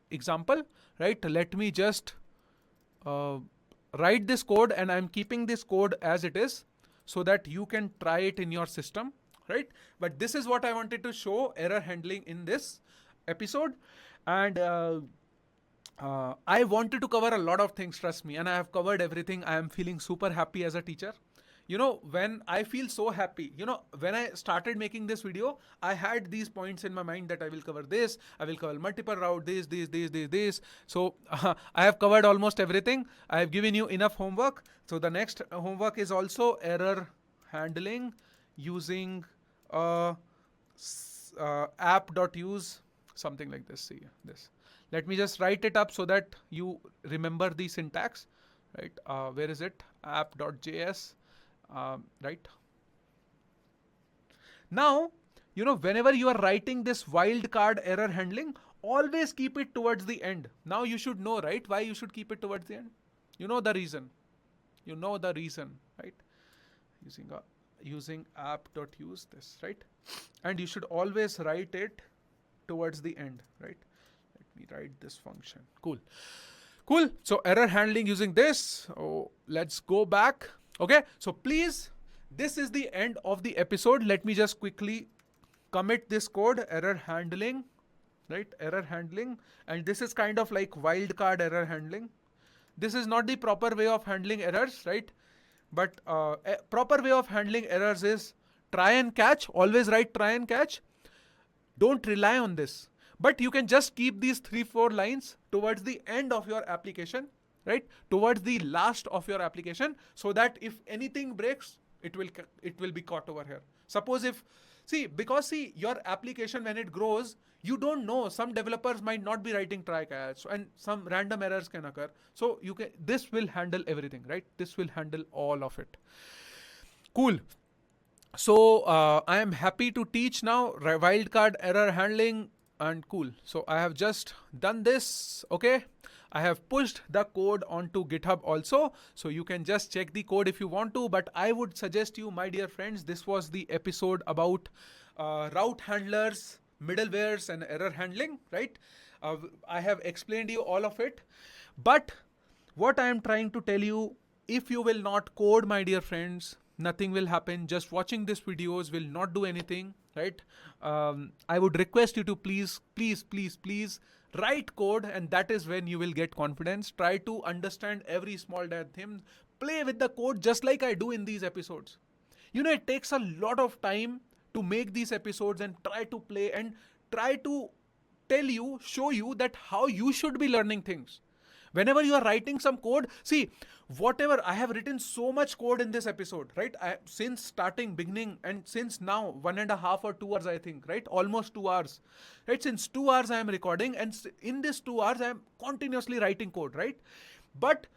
S1: example, right? Let me just write this code, and I'm keeping this code as it is so that you can try it in your system, right? But this is what I wanted to show, error handling, in this episode. And I wanted to cover a lot of things, trust me, and I have covered everything. I am feeling super happy as a teacher. When I feel so happy, when I started making this video, I had these points in my mind that I will cover this, I will cover multiple route, this. So I have covered almost everything. I have given you enough homework. So the next homework is also error handling using app.use, something like this. See this. Let me just write it up so that you remember the syntax, right? Where is it? App.js. Right. Now, whenever you are writing this wildcard error handling, always keep it towards the end. Now you should know, right, why you should keep it towards the end. You know the reason. Right? Using app.use this, right? And you should always write it towards the end, right? Let me write this function. Cool. So error handling using this. Oh, let's go back. Okay. So please, this is the end of the episode. Let me just quickly commit this code, error handling, right? Error handling. And this is kind of like wildcard error handling. This is not the proper way of handling errors, right? But a proper way of handling errors is try and catch. Always write try and catch. Don't rely on this. But you can just keep these 3-4 lines towards the end of your application, right? Towards the last of your application, so that if anything breaks, it will be caught over here. Suppose because your application, when it grows, you don't know. Some developers might not be writing try catch, and some random errors can occur. So this will handle everything, right? This will handle all of it. Cool. So I am happy to teach now wildcard error handling, and cool. So I have just done this. Okay. I have pushed the code onto GitHub also. So you can just check the code if you want to, but I would suggest you, my dear friends, this was the episode about route handlers, middlewares, and error handling, right? I have explained you all of it, but what I am trying to tell you, if you will not code, my dear friends, nothing will happen. Just watching these videos will not do anything, right? I would request you to please write code, and that is when you will get confidence. Try to understand every small thing. Play with the code just like I do in these episodes. It takes a lot of time to make these episodes and try to play and try to show you that how you should be learning things. Whenever you are writing some code, whatever I have written so much code in this episode, right? Since beginning, and since now 1.5 or 2 hours, I think, right? Almost 2 hours, right? Since 2 hours I am recording, and in this 2 hours I am continuously writing code, right? But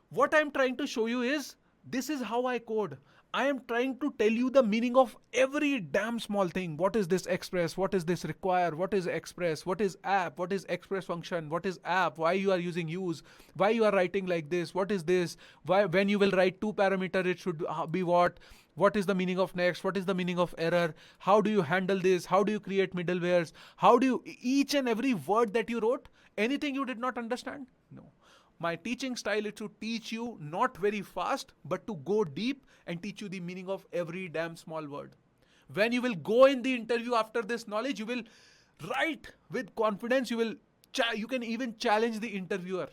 S1: what I am trying to show you is, this is how I code. I am trying to tell you the meaning of every damn small thing. What is this express? What is this require? What is express? What is app? What is express function? What is app? Why you are using use? Why you are writing like this? What is this? Why, when you will write 2 parameter, it should be what? What is the meaning of next? What is the meaning of error? How do you handle this? How do you create middlewares? How do you, each and every word that you wrote, anything you did not understand? No. My teaching style is to teach you not very fast, but to go deep and teach you the meaning of every damn small word. When you will go in the interview after this knowledge, you will write with confidence. You can even challenge the interviewer,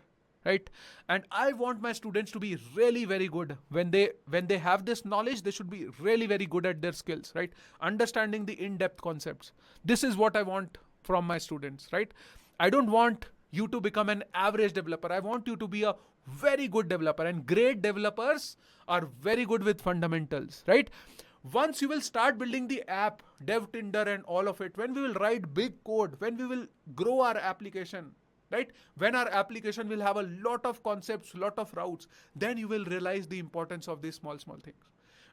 S1: right? And I want my students to be really very good. When they have this knowledge, they should be really very good at their skills, right? Understanding the in-depth concepts. This is what I want from my students, right? I don't want you to become an average developer. I want you to be a very good developer, and great developers are very good with fundamentals, right? Once you will start building the app, Dev Tinder and all of it, when we will write big code, when we will grow our application, right? When our application will have a lot of concepts, lot of routes, then you will realize the importance of these small things.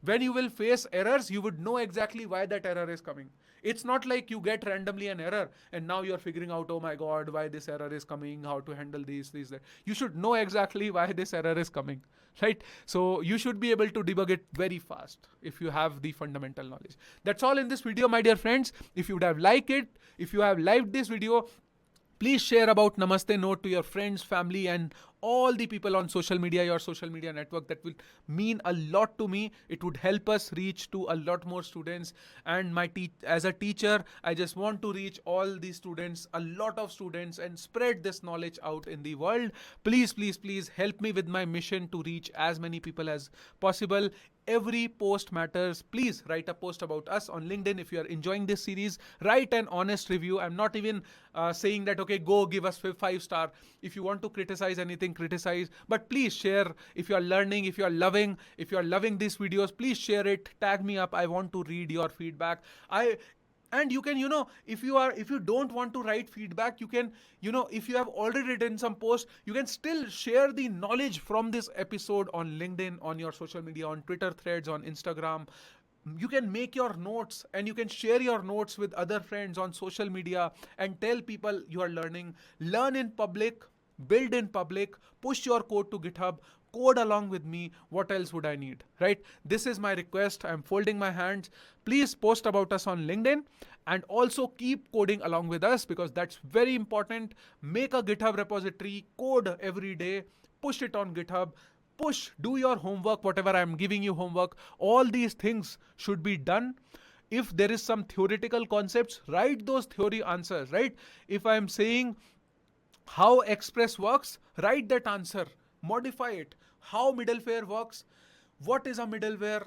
S1: When you will face errors, you would know exactly why that error is coming. It's not like you get randomly an error and now you're figuring out, oh my God, why this error is coming, how to handle these, that. You should know exactly why this error is coming, right? So you should be able to debug it very fast if you have the fundamental knowledge. That's all in this video, my dear friends. If you would have liked it, if you have liked this video, please share about Namaste Note to your friends, family, and all the people on social media, your social media network. That will mean a lot to me. It would help us reach to a lot more students. And as a teacher, I just want to reach all the students, a lot of students, and spread this knowledge out in the world. Please help me with my mission to reach as many people as possible. Every post matters. Please write a post about us on LinkedIn. If you are enjoying this series, write an honest review. I'm not even saying that, okay, go give us 5 star. If you want to criticize anything, criticize, but please share. If you are learning, if you are loving these videos, please share it. Tag me up. I want to read your feedback. And you can, if you don't want to write feedback, you can, if you have already written some posts, you can still share the knowledge from this episode on LinkedIn, on your social media, on Twitter threads, on Instagram. You can make your notes and you can share your notes with other friends on social media and tell people you are learning. Learn in public, build in public, push your code to GitHub, code along with me. What else would I need, right? This is my request. I'm folding my hands. Please post about us on LinkedIn and also keep coding along with us, because that's very important. Make a GitHub repository, code every day, push it on GitHub. Push, do your homework, whatever I'm giving you homework. All these things should be done. If there is some theoretical concepts, write those theory answers, right? If I'm saying how Express works, write that answer, modify it. How middleware works, what is a middleware,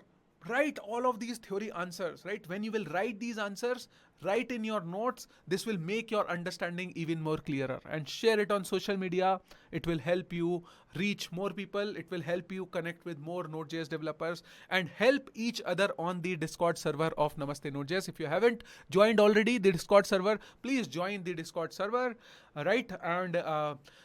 S1: write all of these theory answers, right? When you will write these answers, write in your notes. This will make your understanding even more clearer, and share it on social media. It will help you reach more people. It will help you connect with more Node.js developers and help each other on the Discord server of Namaste Node.js. If you haven't joined already the Discord server, please join the Discord server, right? And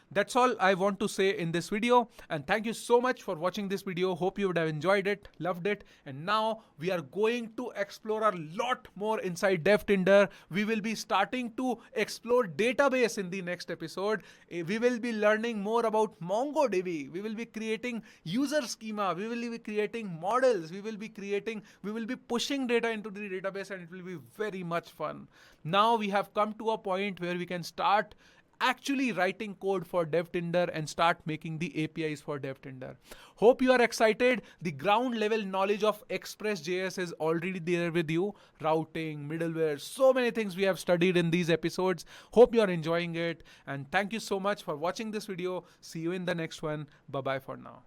S1: that's all I want to say in this video. And thank you so much for watching this video. Hope you would have enjoyed it, loved it. And now we are going to explore a lot more inside DevTinder. We will be starting to explore database in the next episode. We will be learning more about MongoDB. We will be creating user schema. We will be creating models. We will be pushing data into the database, and it will be very much fun. Now we have come to a point where we can start actually writing code for DevTinder and start making the APIs for DevTinder. Hope you are excited. The ground level knowledge of Express.js is already there with you. Routing, middleware, so many things we have studied in these episodes. Hope you are enjoying it. And thank you so much for watching this video. See you in the next one. Bye-bye for now.